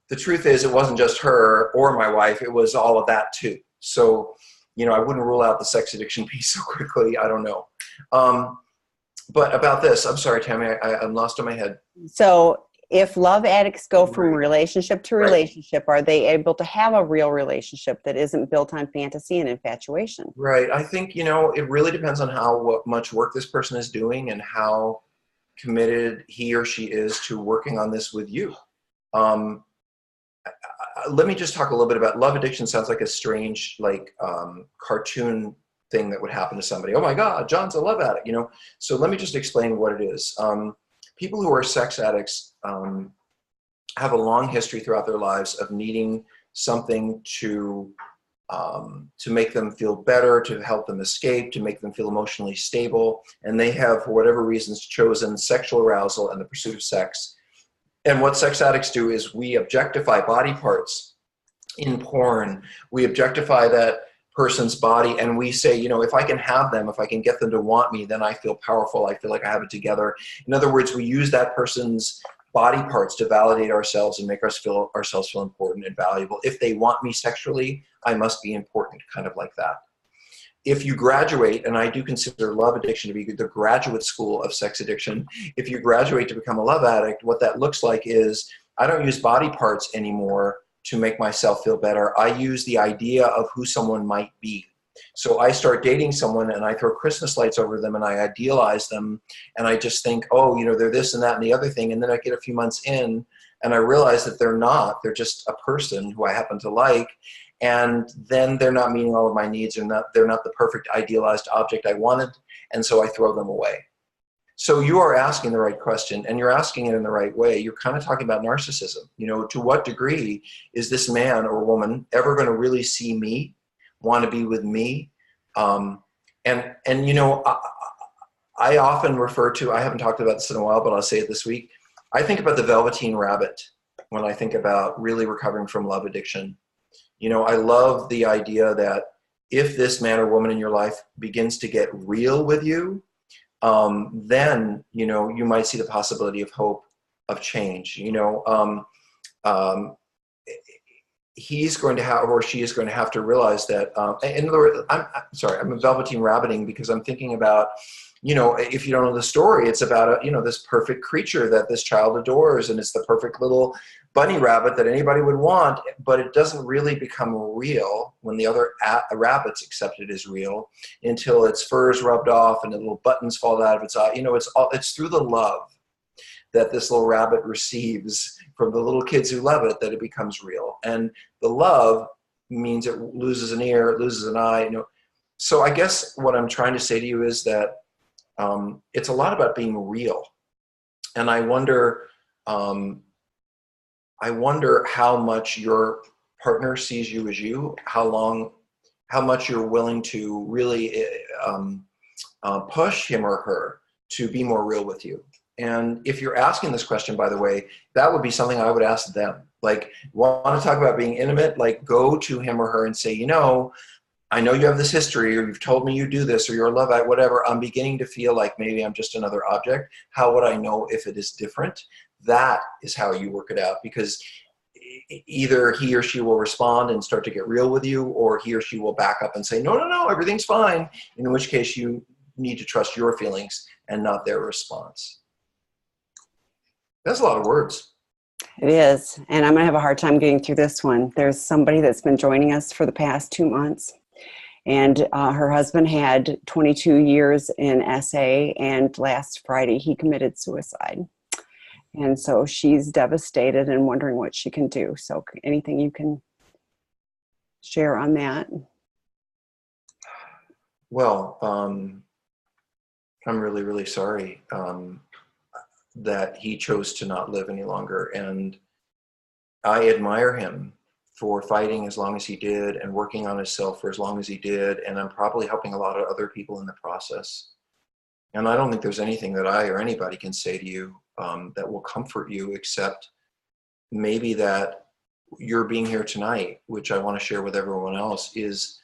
the truth is it wasn't just her or my wife. It was all of that too. So, I wouldn't rule out the sex addiction piece so quickly. I don't know. But about this, I'm sorry, Tammy, I'm lost in my head. So if love addicts go from relationship to relationship, are they able to have a real relationship that isn't built on fantasy and infatuation? Right. I think, it really depends on what much work this person is doing and how committed he or she is to working on this with you. Let me just talk a little bit about love addiction. Sounds like a strange, cartoon thing that would happen to somebody. Oh my God, John's a love addict, So let me just explain what it is. People who are sex addicts have a long history throughout their lives of needing something to make them feel better, to help them escape, to make them feel emotionally stable. And they have, for whatever reasons, chosen sexual arousal and the pursuit of sex. And what sex addicts do is we objectify body parts in porn. We objectify that person's body, and we say, if I can have them, if I can get them to want me, then I feel powerful. I feel like I have it together. In other words, we use that person's body parts to validate ourselves and make ourselves feel important and valuable. If they want me sexually, I must be important, kind of like that. If you graduate, and I do consider love addiction to be the graduate school of sex addiction, if you graduate to become a love addict, what that looks like is I don't use body parts anymore to make myself feel better. I use the idea of who someone might be. So I start dating someone and I throw Christmas lights over them and I idealize them and I just think, oh, you know, they're this and that and the other thing. And then I get a few months in and I realize that they're not. They're just a person who I happen to like. And then they're not meeting all of my needs, and they're not the perfect idealized object I wanted, and so I throw them away. So you are asking the right question, and you're asking it in the right way. You're kind of talking about narcissism. You know, to what degree is this man or woman ever going to really see me, want to be with me? And you know, I often refer to, I haven't talked about this in a while, but I'll say it this week. I think about the Velveteen Rabbit when I think about really recovering from love addiction. You know, I love the idea that if this man or woman in your life begins to get real with you, then, you know, you might see the possibility of hope, of change. You know, he's going to have, or she is going to have to realize that, in other words, I'm Velveteen Rabbiting because I'm thinking about, you know, if you don't know the story, it's about you know, this perfect creature that this child adores, and it's the perfect little bunny rabbit that anybody would want, but it doesn't really become real when the other rabbits accept it as real until its fur is rubbed off and the little buttons fall out of its eye. You know, it's through the love that this little rabbit receives from the little kids who love it that it becomes real. And the love means it loses an ear, it loses an eye. You know, so I guess what I'm trying to say to you is that it's a lot about being real, and I wonder how much your partner sees you as you, how much you're willing to really push him or her to be more real with you. And if you're asking this question, by the way, that would be something I would ask them. Like, want to talk about being intimate? Like, go to him or her and say, you know, I know you have this history, or you've told me you do this, or you're a Levite, whatever. I'm beginning to feel like maybe I'm just another object. How would I know if it is different? That is how you work it out, because either he or she will respond and start to get real with you, or he or she will back up and say, no, everything's fine. In which case you need to trust your feelings and not their response. That's a lot of words. It is. And I'm going to have a hard time getting through this one. There's somebody that's been joining us for the past 2 months. And her husband had 22 years in SA, and last Friday he committed suicide. And so she's devastated and wondering what she can do. So anything you can share on that? Well, I'm really, really sorry that he chose to not live any longer. And I admire him for fighting as long as he did and working on himself for as long as he did. And I'm probably helping a lot of other people in the process. And I don't think there's anything that I or anybody can say to you that will comfort you, except maybe that you're being here tonight, which I want to share with everyone else, is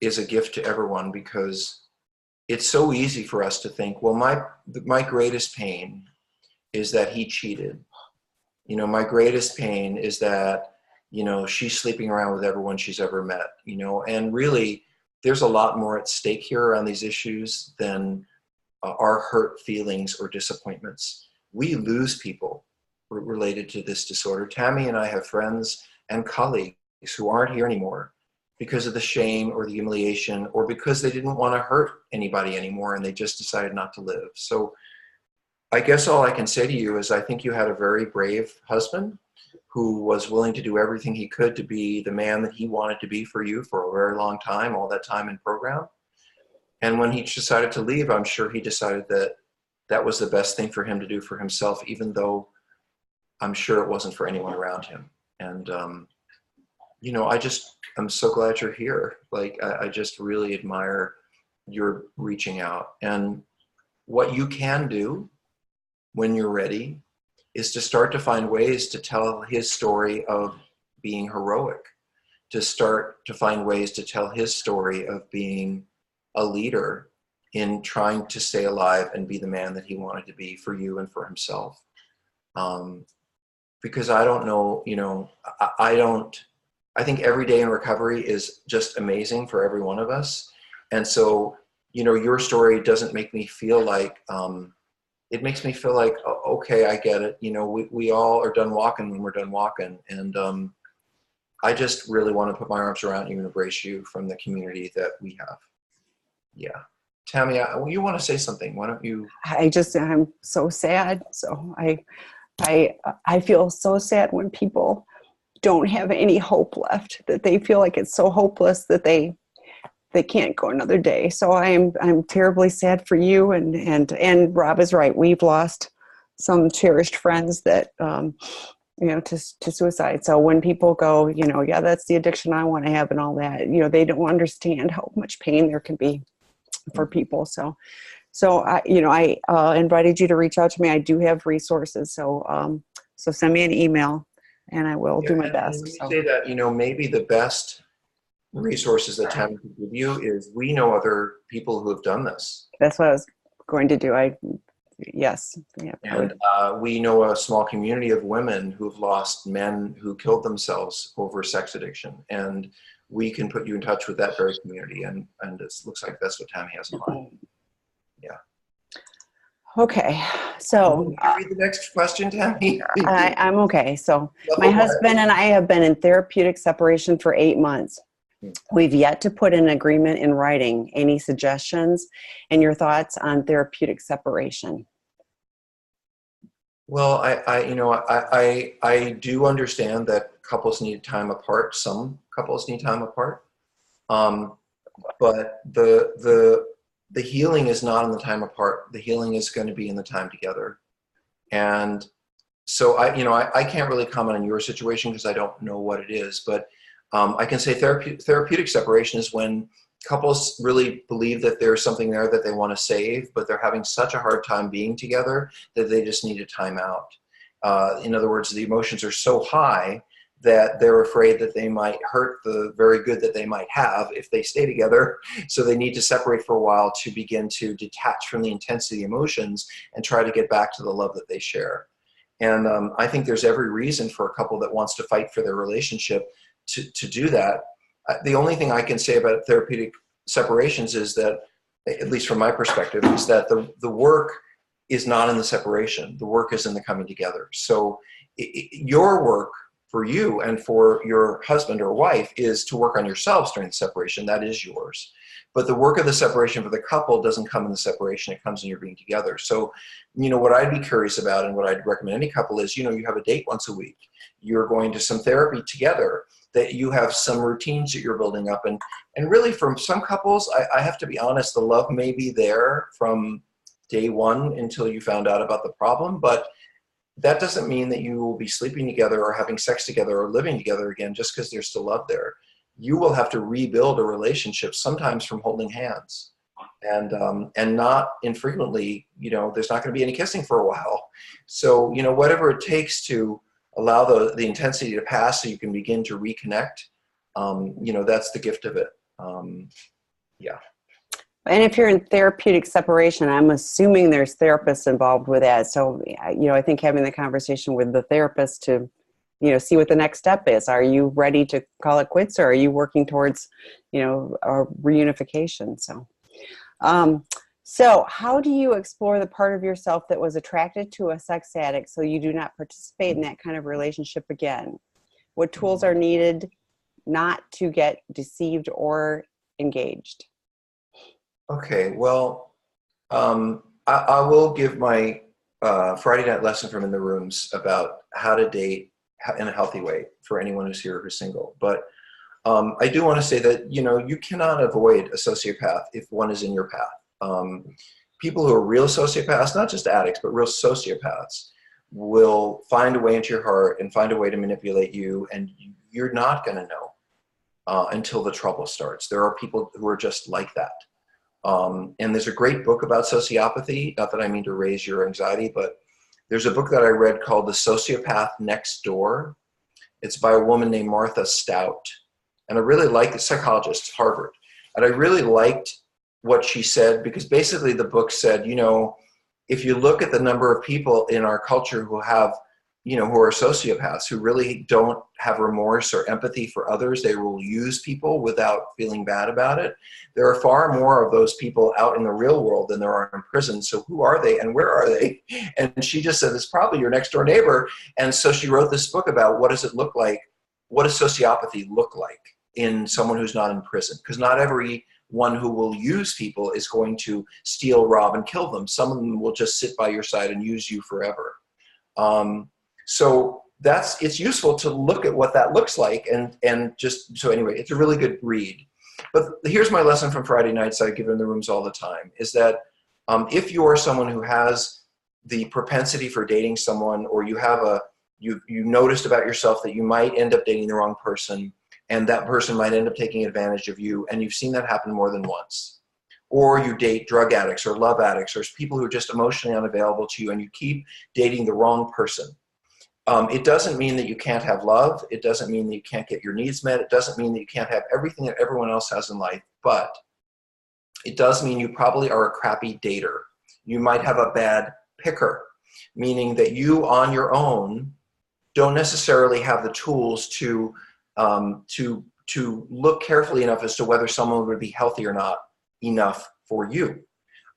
a gift to everyone, because it's so easy for us to think, well, my greatest pain is that he cheated. You know, my greatest pain is that, you know, she's sleeping around with everyone she's ever met, you know, and really there's a lot more at stake here around these issues than our hurt feelings or disappointments. We lose people related to this disorder. Tammy and I have friends and colleagues who aren't here anymore because of the shame or the humiliation, or because they didn't want to hurt anybody anymore and they just decided not to live. So I guess all I can say to you is I think you had a very brave husband who was willing to do everything he could to be the man that he wanted to be for you for a very long time, all that time in program. And when he decided to leave, I'm sure he decided that that was the best thing for him to do for himself, even though I'm sure it wasn't for anyone around him. And, you know, I'm so glad you're here. Like, I just really admire your reaching out. And what you can do when you're ready is to start to find ways to tell his story of being heroic, to start to find ways to tell his story of being a leader in trying to stay alive and be the man that he wanted to be for you and for himself. Because I don't know, I think every day in recovery is just amazing for every one of us. And so, your story doesn't make me feel like, it makes me feel like, okay, I get it. We all are done walking when we're done walking. And I just really want to put my arms around you and embrace you from the community that we have. Yeah. Tammy, you want to say something? Why don't you? I'm so sad. So I feel so sad when people don't have any hope left, that they feel like it's so hopeless that they can't go another day. So I'm terribly sad for you. And Rob is right. We've lost some cherished friends that, to suicide. So when people go, yeah, that's the addiction I want to have and all that, they don't understand how much pain there can be for people. So I invited you to reach out to me. I do have resources. So send me an email and I will do my best. Let me say that, maybe the best resources that Tammy can give you is, we know other people who have done this. That's what I was going to do. Yes. Yeah. And we know a small community of women who've lost men who killed themselves over sex addiction. And we can put you in touch with that very community. And it looks like that's what Tammy has in mind. Yeah. Okay. So can you read the next question, Tammy? I'm okay. So my husband and I have been in therapeutic separation for 8 months. We've yet to put an agreement in writing. Any suggestions and your thoughts on therapeutic separation? Well, I do understand that couples need time apart. Some couples need time apart, but the healing is not in the time apart. The healing is going to be in the time together. And so I can't really comment on your situation because I don't know what it is, but I can say therapeutic separation is when couples really believe that there's something there that they want to save, but they're having such a hard time being together that they just need a time out. In other words, the emotions are so high that they're afraid that they might hurt the very good that they might have if they stay together. So they need to separate for a while to begin to detach from the intensity of emotions and try to get back to the love that they share. And I think there's every reason for a couple that wants to fight for their relationship to do that. The only thing I can say about therapeutic separations is that, at least from my perspective, is that the work is not in the separation. The work is in the coming together. So your work for you and for your husband or wife is to work on yourselves during the separation. That is yours. But the work of the separation for the couple doesn't come in the separation. It comes in your being together. So, what I'd be curious about and what I'd recommend any couple is, you have a date once a week. You're going to some therapy together, that you have some routines that you're building up. And really, from some couples, I have to be honest, the love may be there from day one until you found out about the problem. But that doesn't mean that you will be sleeping together or having sex together or living together again just because there's still love there. You will have to rebuild a relationship, sometimes from holding hands. And not infrequently, there's not going to be any kissing for a while. So, whatever it takes to allow the intensity to pass so you can begin to reconnect, that's the gift of it. Yeah. And if you're in therapeutic separation, I'm assuming there's therapists involved with that. So, I think having the conversation with the therapist to, see what the next step is. Are you ready to call it quits, or are you working towards, a reunification? So how do you explore the part of yourself that was attracted to a sex addict so you do not participate in that kind of relationship again? What tools are needed not to get deceived or engaged? Okay, well, I will give my Friday night lesson from In the Rooms about how to date in a healthy way for anyone who's here who's single. But I do want to say that, you cannot avoid a sociopath if one is in your path. People who are real sociopaths, not just addicts, but real sociopaths, will find a way into your heart and find a way to manipulate you, and you're not going to know until the trouble starts. There are people who are just like that. And there's a great book about sociopathy, not that I mean to raise your anxiety, but there's a book that I read called The Sociopath Next Door. It's by a woman named Martha Stout. And I really like the psychologist, Harvard. And I really liked what she said, because basically the book said, if you look at the number of people in our culture who have who are sociopaths, who really don't have remorse or empathy for others. They will use people without feeling bad about it. There are far more of those people out in the real world than there are in prison. So who are they and where are they? And she just said, it's probably your next door neighbor. And so she wrote this book about what does it look like? What does sociopathy look like in someone who's not in prison? Because not everyone who will use people is going to steal, rob, and kill them. Some of them will just sit by your side and use you forever. So it's useful to look at what that looks like, and just, so anyway, it's a really good read. But here's my lesson from Friday nights I give in the rooms all the time, is that if you are someone who has the propensity for dating someone, or you noticed about yourself that you might end up dating the wrong person, and that person might end up taking advantage of you, and you've seen that happen more than once, or you date drug addicts or love addicts or people who are just emotionally unavailable to you, and you keep dating the wrong person. It doesn't mean that you can't have love. It doesn't mean that you can't get your needs met. It doesn't mean that you can't have everything that everyone else has in life, but it does mean you probably are a crappy dater. You might have a bad picker, meaning that you on your own don't necessarily have the tools to look carefully enough as to whether someone would be healthy or not enough for you.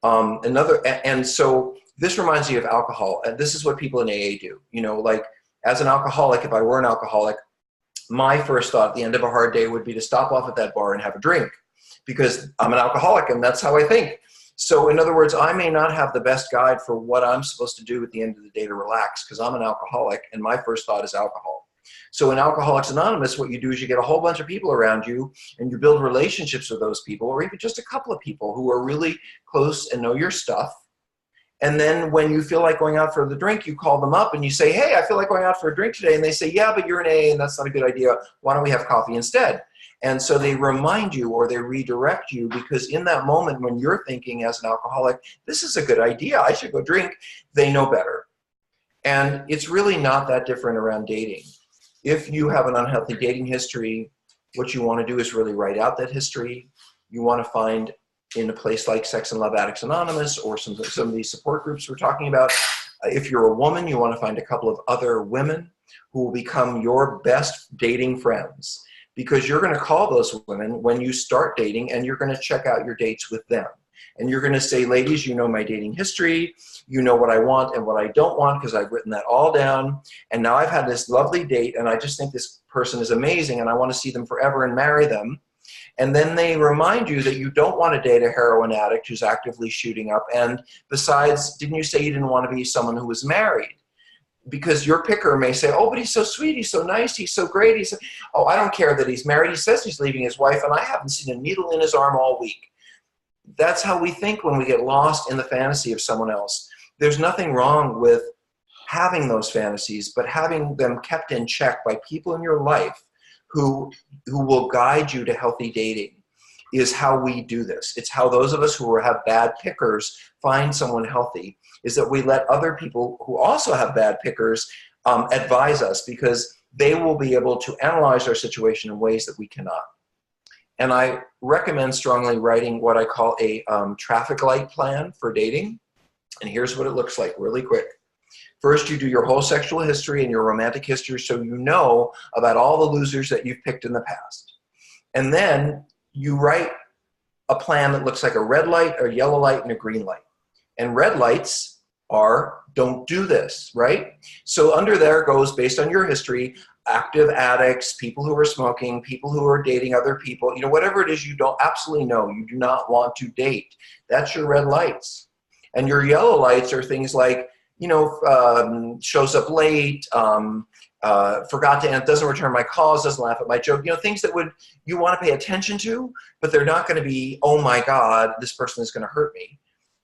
And so this reminds me of alcohol. And this is what people in AA do. Like, as an alcoholic, if I were an alcoholic, my first thought at the end of a hard day would be to stop off at that bar and have a drink, because I'm an alcoholic and that's how I think. So in other words, I may not have the best guide for what I'm supposed to do at the end of the day to relax, because I'm an alcoholic and my first thought is alcohol. So in Alcoholics Anonymous, what you do is you get a whole bunch of people around you and you build relationships with those people, or even just a couple of people who are really close and know your stuff. And then when you feel like going out for the drink, you call them up and you say, hey, I feel like going out for a drink today. And they say, yeah, but you're an AA and that's not a good idea. Why don't we have coffee instead? And so they remind you, or they redirect you, because in that moment when you're thinking as an alcoholic, this is a good idea, I should go drink, they know better. And it's really not that different around dating. If you have an unhealthy dating history, what you want to do is really write out that history. You want to find, in a place like Sex and Love Addicts Anonymous or some of these support groups we're talking about, if you're a woman, you want to find a couple of other women who will become your best dating friends, because you're going to call those women when you start dating and you're going to check out your dates with them. And you're going to say, ladies, you know my dating history. You know what I want and what I don't want, because I've written that all down. And now I've had this lovely date and I just think this person is amazing and I want to see them forever and marry them. And then they remind you that you don't want to date a heroin addict who's actively shooting up. And besides, didn't you say you didn't want to be someone who was married? Because your picker may say, oh, but he's so sweet, he's so nice, he's so great. Oh, I don't care that he's married. He says he's leaving his wife, and I haven't seen a needle in his arm all week. That's how we think when we get lost in the fantasy of someone else. There's nothing wrong with having those fantasies, but having them kept in check by people in your life who will guide you to healthy dating is how we do this. It's how those of us who have bad pickers find someone healthy, is that we let other people who also have bad pickers advise us, because they will be able to analyze our situation in ways that we cannot. And I recommend strongly writing what I call a traffic light plan for dating. And here's what it looks like really quick. First, you do your whole sexual history and your romantic history, so you know about all the losers that you've picked in the past. And then you write a plan that looks like a red light, a yellow light, and a green light. And red lights are, don't do this, right? So under there goes, based on your history, active addicts, people who are smoking, people who are dating other people, whatever it is you don't absolutely know, you do not want to date. That's your red lights. And your yellow lights are things like, shows up late, forgot to, doesn't return my calls, doesn't laugh at my joke, things that you want to pay attention to, but they're not going to be, oh my God, this person is going to hurt me.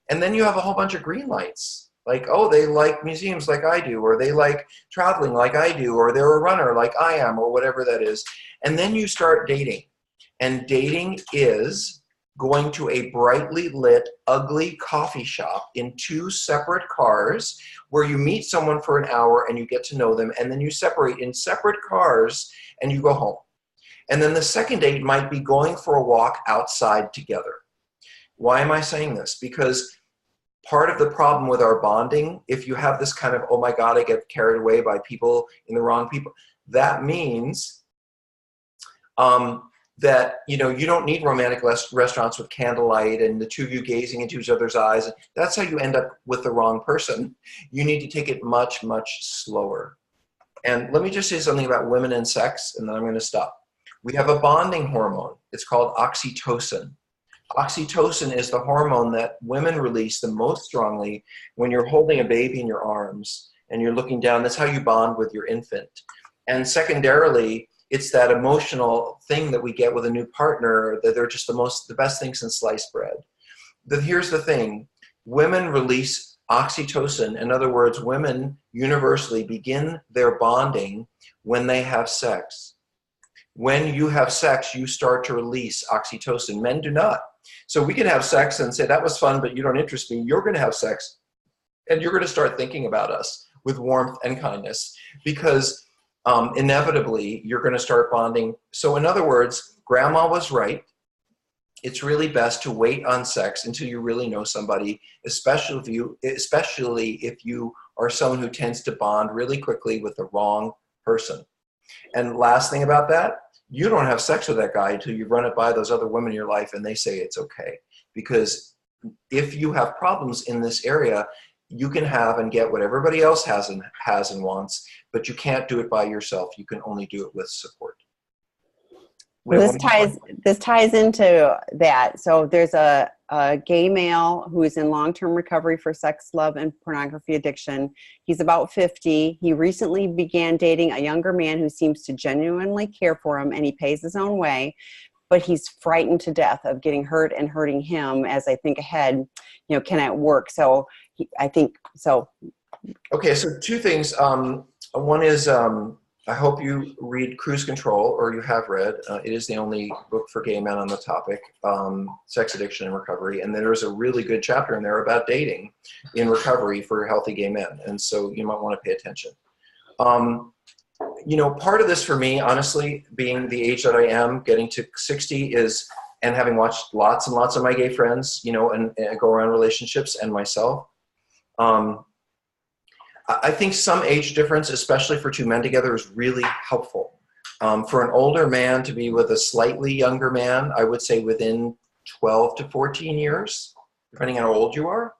And then you have a whole bunch of green lights, like, oh, they like museums like I do, or they like traveling like I do, or they're a runner like I am, or whatever that is. And then you start dating. And dating is going to a brightly lit, ugly coffee shop in 2 separate cars where you meet someone for an hour and you get to know them, and then you separate in separate cars and you go home. And then the second date might be going for a walk outside together. Why am I saying this? Because part of the problem with our bonding, if you have this kind of, oh my God, I get carried away by people in the wrong people, that means that, you know, you don't need romantic restaurants with candlelight and the two of you gazing into each other's eyes. That's how you end up with the wrong person. You need to take it much, much slower. And let me just say something about women and sex, and then I'm going to stop. We have a bonding hormone. It's called oxytocin. Oxytocin is the hormone that women release the most strongly when you're holding a baby in your arms and you're looking down. That's how you bond with your infant. And secondarily, it's that emotional thing that we get with a new partner, that they're just the best thing since sliced bread. But here's the thing. Women release oxytocin. In other words, women universally begin their bonding when they have sex. When you have sex, you start to release oxytocin. Men do not. So we can have sex and say, that was fun, but you don't interest me. You're going to have sex, and you're going to start thinking about us with warmth and kindness, because inevitably, you're going to start bonding. So in other words, Grandma was right. It's really best to wait on sex until you really know somebody, especially if you are someone who tends to bond really quickly with the wrong person. And last thing about that, you don't have sex with that guy until you run it by those other women in your life and they say it's okay. Because if you have problems in this area, you can have and get what everybody else has and wants, but you can't do it by yourself. You can only do it with support. Well, this ties into that. So there's a gay male who is in long-term recovery for sex, love, and pornography addiction. He's about 50. He recently began dating a younger man who seems to genuinely care for him, and he pays his own way. But he's frightened to death of getting hurt and hurting him. As I think ahead, you know, can it work? So I think so. Okay, so two things. One is I hope you read Cruise Control, or you have read. It is the only book for gay men on the topic, sex addiction and recovery. And there's a really good chapter in there about dating in recovery for healthy gay men. And so you might want to pay attention. You know, part of this for me, honestly, being the age that I am, getting to 60 is, and having watched lots and lots of my gay friends, you know, and go around relationships and myself, I think some age difference, especially for two men together, is really helpful. For an older man to be with a slightly younger man, I would say within 12 to 14 years, depending on how old you are,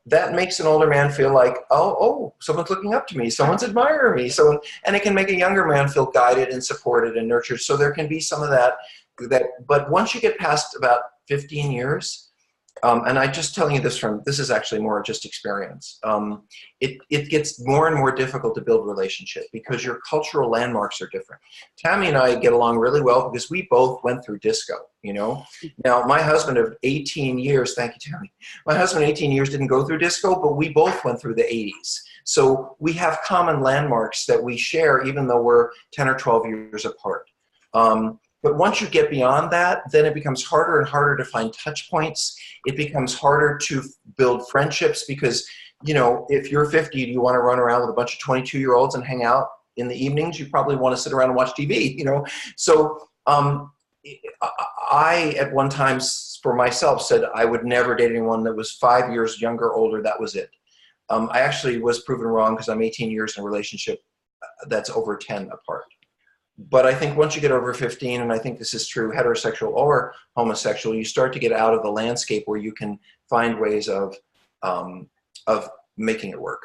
that makes an older man feel like, oh, someone's looking up to me, someone's admiring me. And it can make a younger man feel guided and supported and nurtured. So there can be some of that. But once you get past about 15 years, and I'm just telling you this is actually more just experience. It gets more and more difficult to build relationship because your cultural landmarks are different. Tammy and I get along really well because we both went through disco, you know. Now, my husband of 18 years, thank you, Tammy. My husband of 18 years didn't go through disco, but we both went through the 80s. So we have common landmarks that we share, even though we're 10 or 12 years apart. But once you get beyond that, then it becomes harder and harder to find touch points. It becomes harder to build friendships because, you know, if you're 50, you want to run around with a bunch of 22-year-olds and hang out in the evenings, you probably want to sit around and watch TV, you know. So I, at one time, for myself, said I would never date anyone that was 5 years younger or older. That was it. I actually was proven wrong because I'm 18 years in a relationship that's over 10 apart. But I think once you get over 15, and I think this is true, heterosexual or homosexual, you start to get out of the landscape where you can find ways of making it work.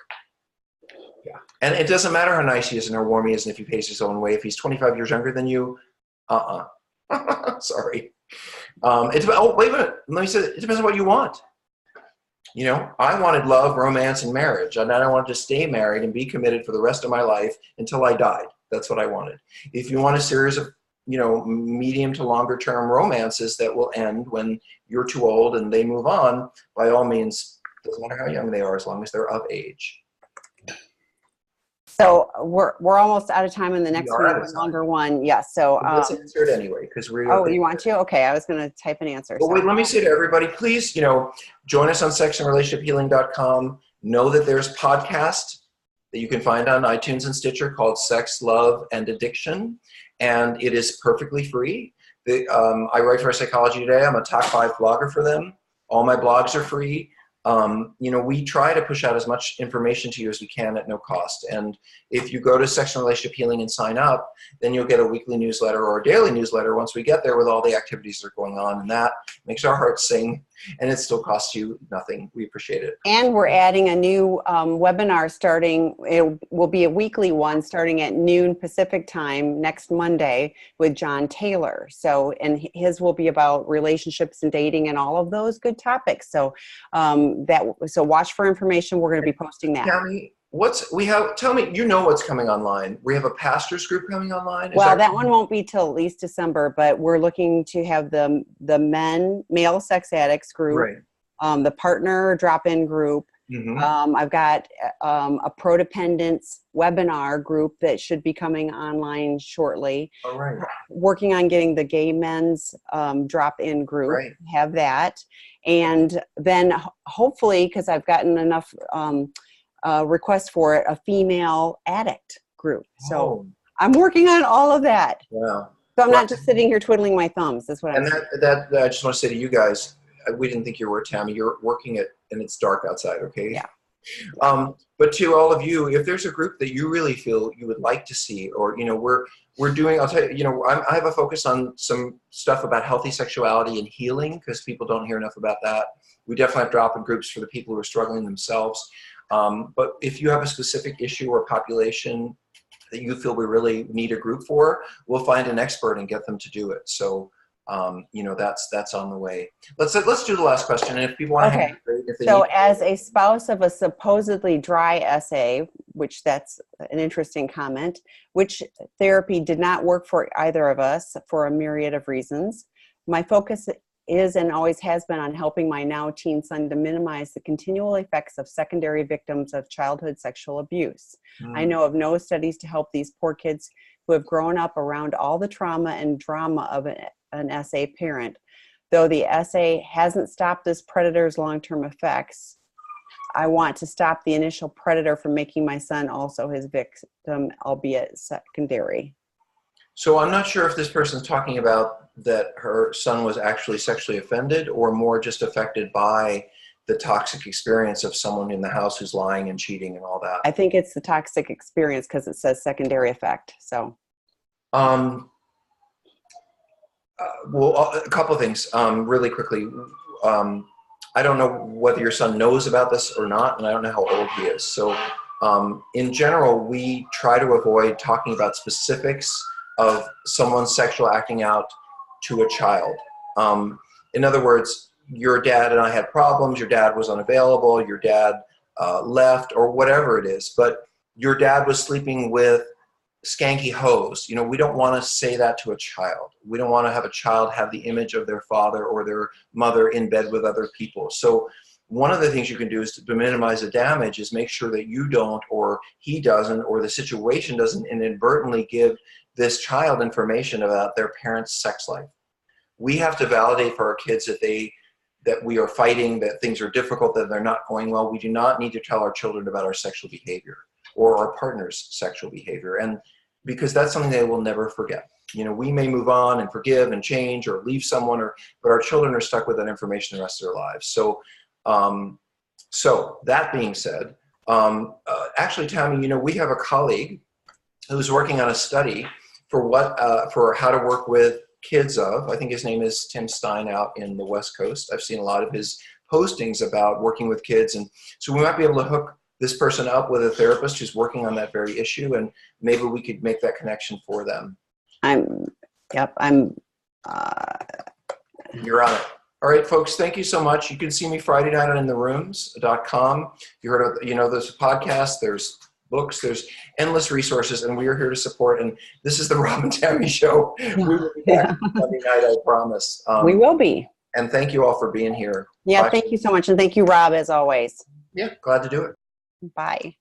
Yeah. And it doesn't matter how nice he is and how warm he is and if he pays his own way. If he's 25 years younger than you, sorry. Wait a minute. Let me say, it depends on what you want. You know, I wanted love, romance, and marriage. And I wanted to stay married and be committed for the rest of my life until I died. That's what I wanted. If you want a series of, you know, medium to longer term romances that will end when you're too old and they move on, by all means, doesn't matter how young they are, as long as they're of age. So we're almost out of time, in the next one is a longer one. Yes. So let's answer it anyway, because we're. Oh, you want to? Okay, I was going to type an answer. Well, wait, let me say to everybody, please, you know, join us on sexandrelationshiphealing.com. Know that there's podcasts that you can find on iTunes and Stitcher called Sex, Love, and Addiction, and it is perfectly free. I write for Psychology Today. I'm a top 5 blogger for them. All my blogs are free. We try to push out as much information to you as we can at no cost. And if you go to Sexual Relationship Healing and sign up, then you'll get a weekly newsletter or a daily newsletter once we get there with all the activities that are going on. And that makes our hearts sing, and it still costs you nothing. We appreciate it. And we're adding a new webinar starting. It will be a weekly one starting at noon Pacific time next Monday with John Taylor. So, and his will be about relationships and dating and all of those good topics. So, so watch for information. We're going to be posting that. Tammy, tell me, what's coming online. We have a pastors group coming online. Well, that one won't be till at least December, but we're looking to have the male sex addicts group, right. The partner drop-in group. Mm-hmm. I've got a prodependence webinar group that should be coming online shortly. All right. Working on getting the gay men's drop-in group. Right. Have that. And then hopefully, because I've gotten enough requests for it, a female addict group. So I'm working on all of that. Yeah. So I'm not just sitting here twiddling my thumbs. That's what I'm saying. That I just want to say to you guys, we didn't think you were, Tammy. You're working it, and it's dark outside, okay? Yeah. But to all of you, if there's a group that you really feel you would like to see, or, we're doing, I'll tell you, I have a focus on some stuff about healthy sexuality and healing, because people don't hear enough about that. We definitely have drop-in groups for the people who are struggling themselves. But if you have a specific issue or population that you feel we really need a group for, we'll find an expert and get them to do it. So, that's on the way. Let's do the last question. And if people want to hang so as a spouse of a supposedly dry SA, which that's an interesting comment, which therapy did not work for either of us for a myriad of reasons. My focus is and always has been on helping my now teen son to minimize the continual effects of secondary victims of childhood sexual abuse. I know of no studies to help these poor kids who have grown up around all the trauma and drama of an SA parent. Though the SA hasn't stopped this predator's long-term effects, I want to stop the initial predator from making my son also his victim, albeit secondary. So I'm not sure if this person's talking about that her son was actually sexually offended, or more just affected by the toxic experience of someone in the house who's lying and cheating and all that. I think it's the toxic experience because it says secondary effect. So, well, a couple of things really quickly. I don't know whether your son knows about this or not, and I don't know how old he is. So in general, we try to avoid talking about specifics of someone's sexual acting out to a child. In other words, your dad and I had problems, your dad was unavailable, your dad left, or whatever it is, but your dad was sleeping with skanky hoes. We don't want to say that to a child. We don't want to have a child have the image of their father or their mother in bed with other people. So one of the things you can do is to minimize the damage is make sure that you don't, or he doesn't, or the situation doesn't inadvertently give this child information about their parents' sex life. We have to validate for our kids that we are fighting, that things are difficult, that they're not going well. We do not need to tell our children about our sexual behavior or our partner's sexual behavior, and because that's something they will never forget. We may move on and forgive and change or leave someone, but our children are stuck with that information the rest of their lives. So, so that being said, actually, Tammy, we have a colleague who's working on a study for how to work with kids of, I think his name is Tim Stein out in the West Coast. I've seen a lot of his postings about working with kids, and so we might be able to hook this person up with a therapist who's working on that very issue, and maybe we could make that connection for them. You're on it. All right, folks, thank you so much. You can see me Friday night on intherooms.com. You heard of, there's a podcast, there's books, there's endless resources, and we are here to support. And this is the Rob and Tammy Show. We will be back Monday night, I promise. We will be. And thank you all for being here. Yeah, Bye. Thank you so much. And thank you, Rob, as always. Yeah, glad to do it. Bye.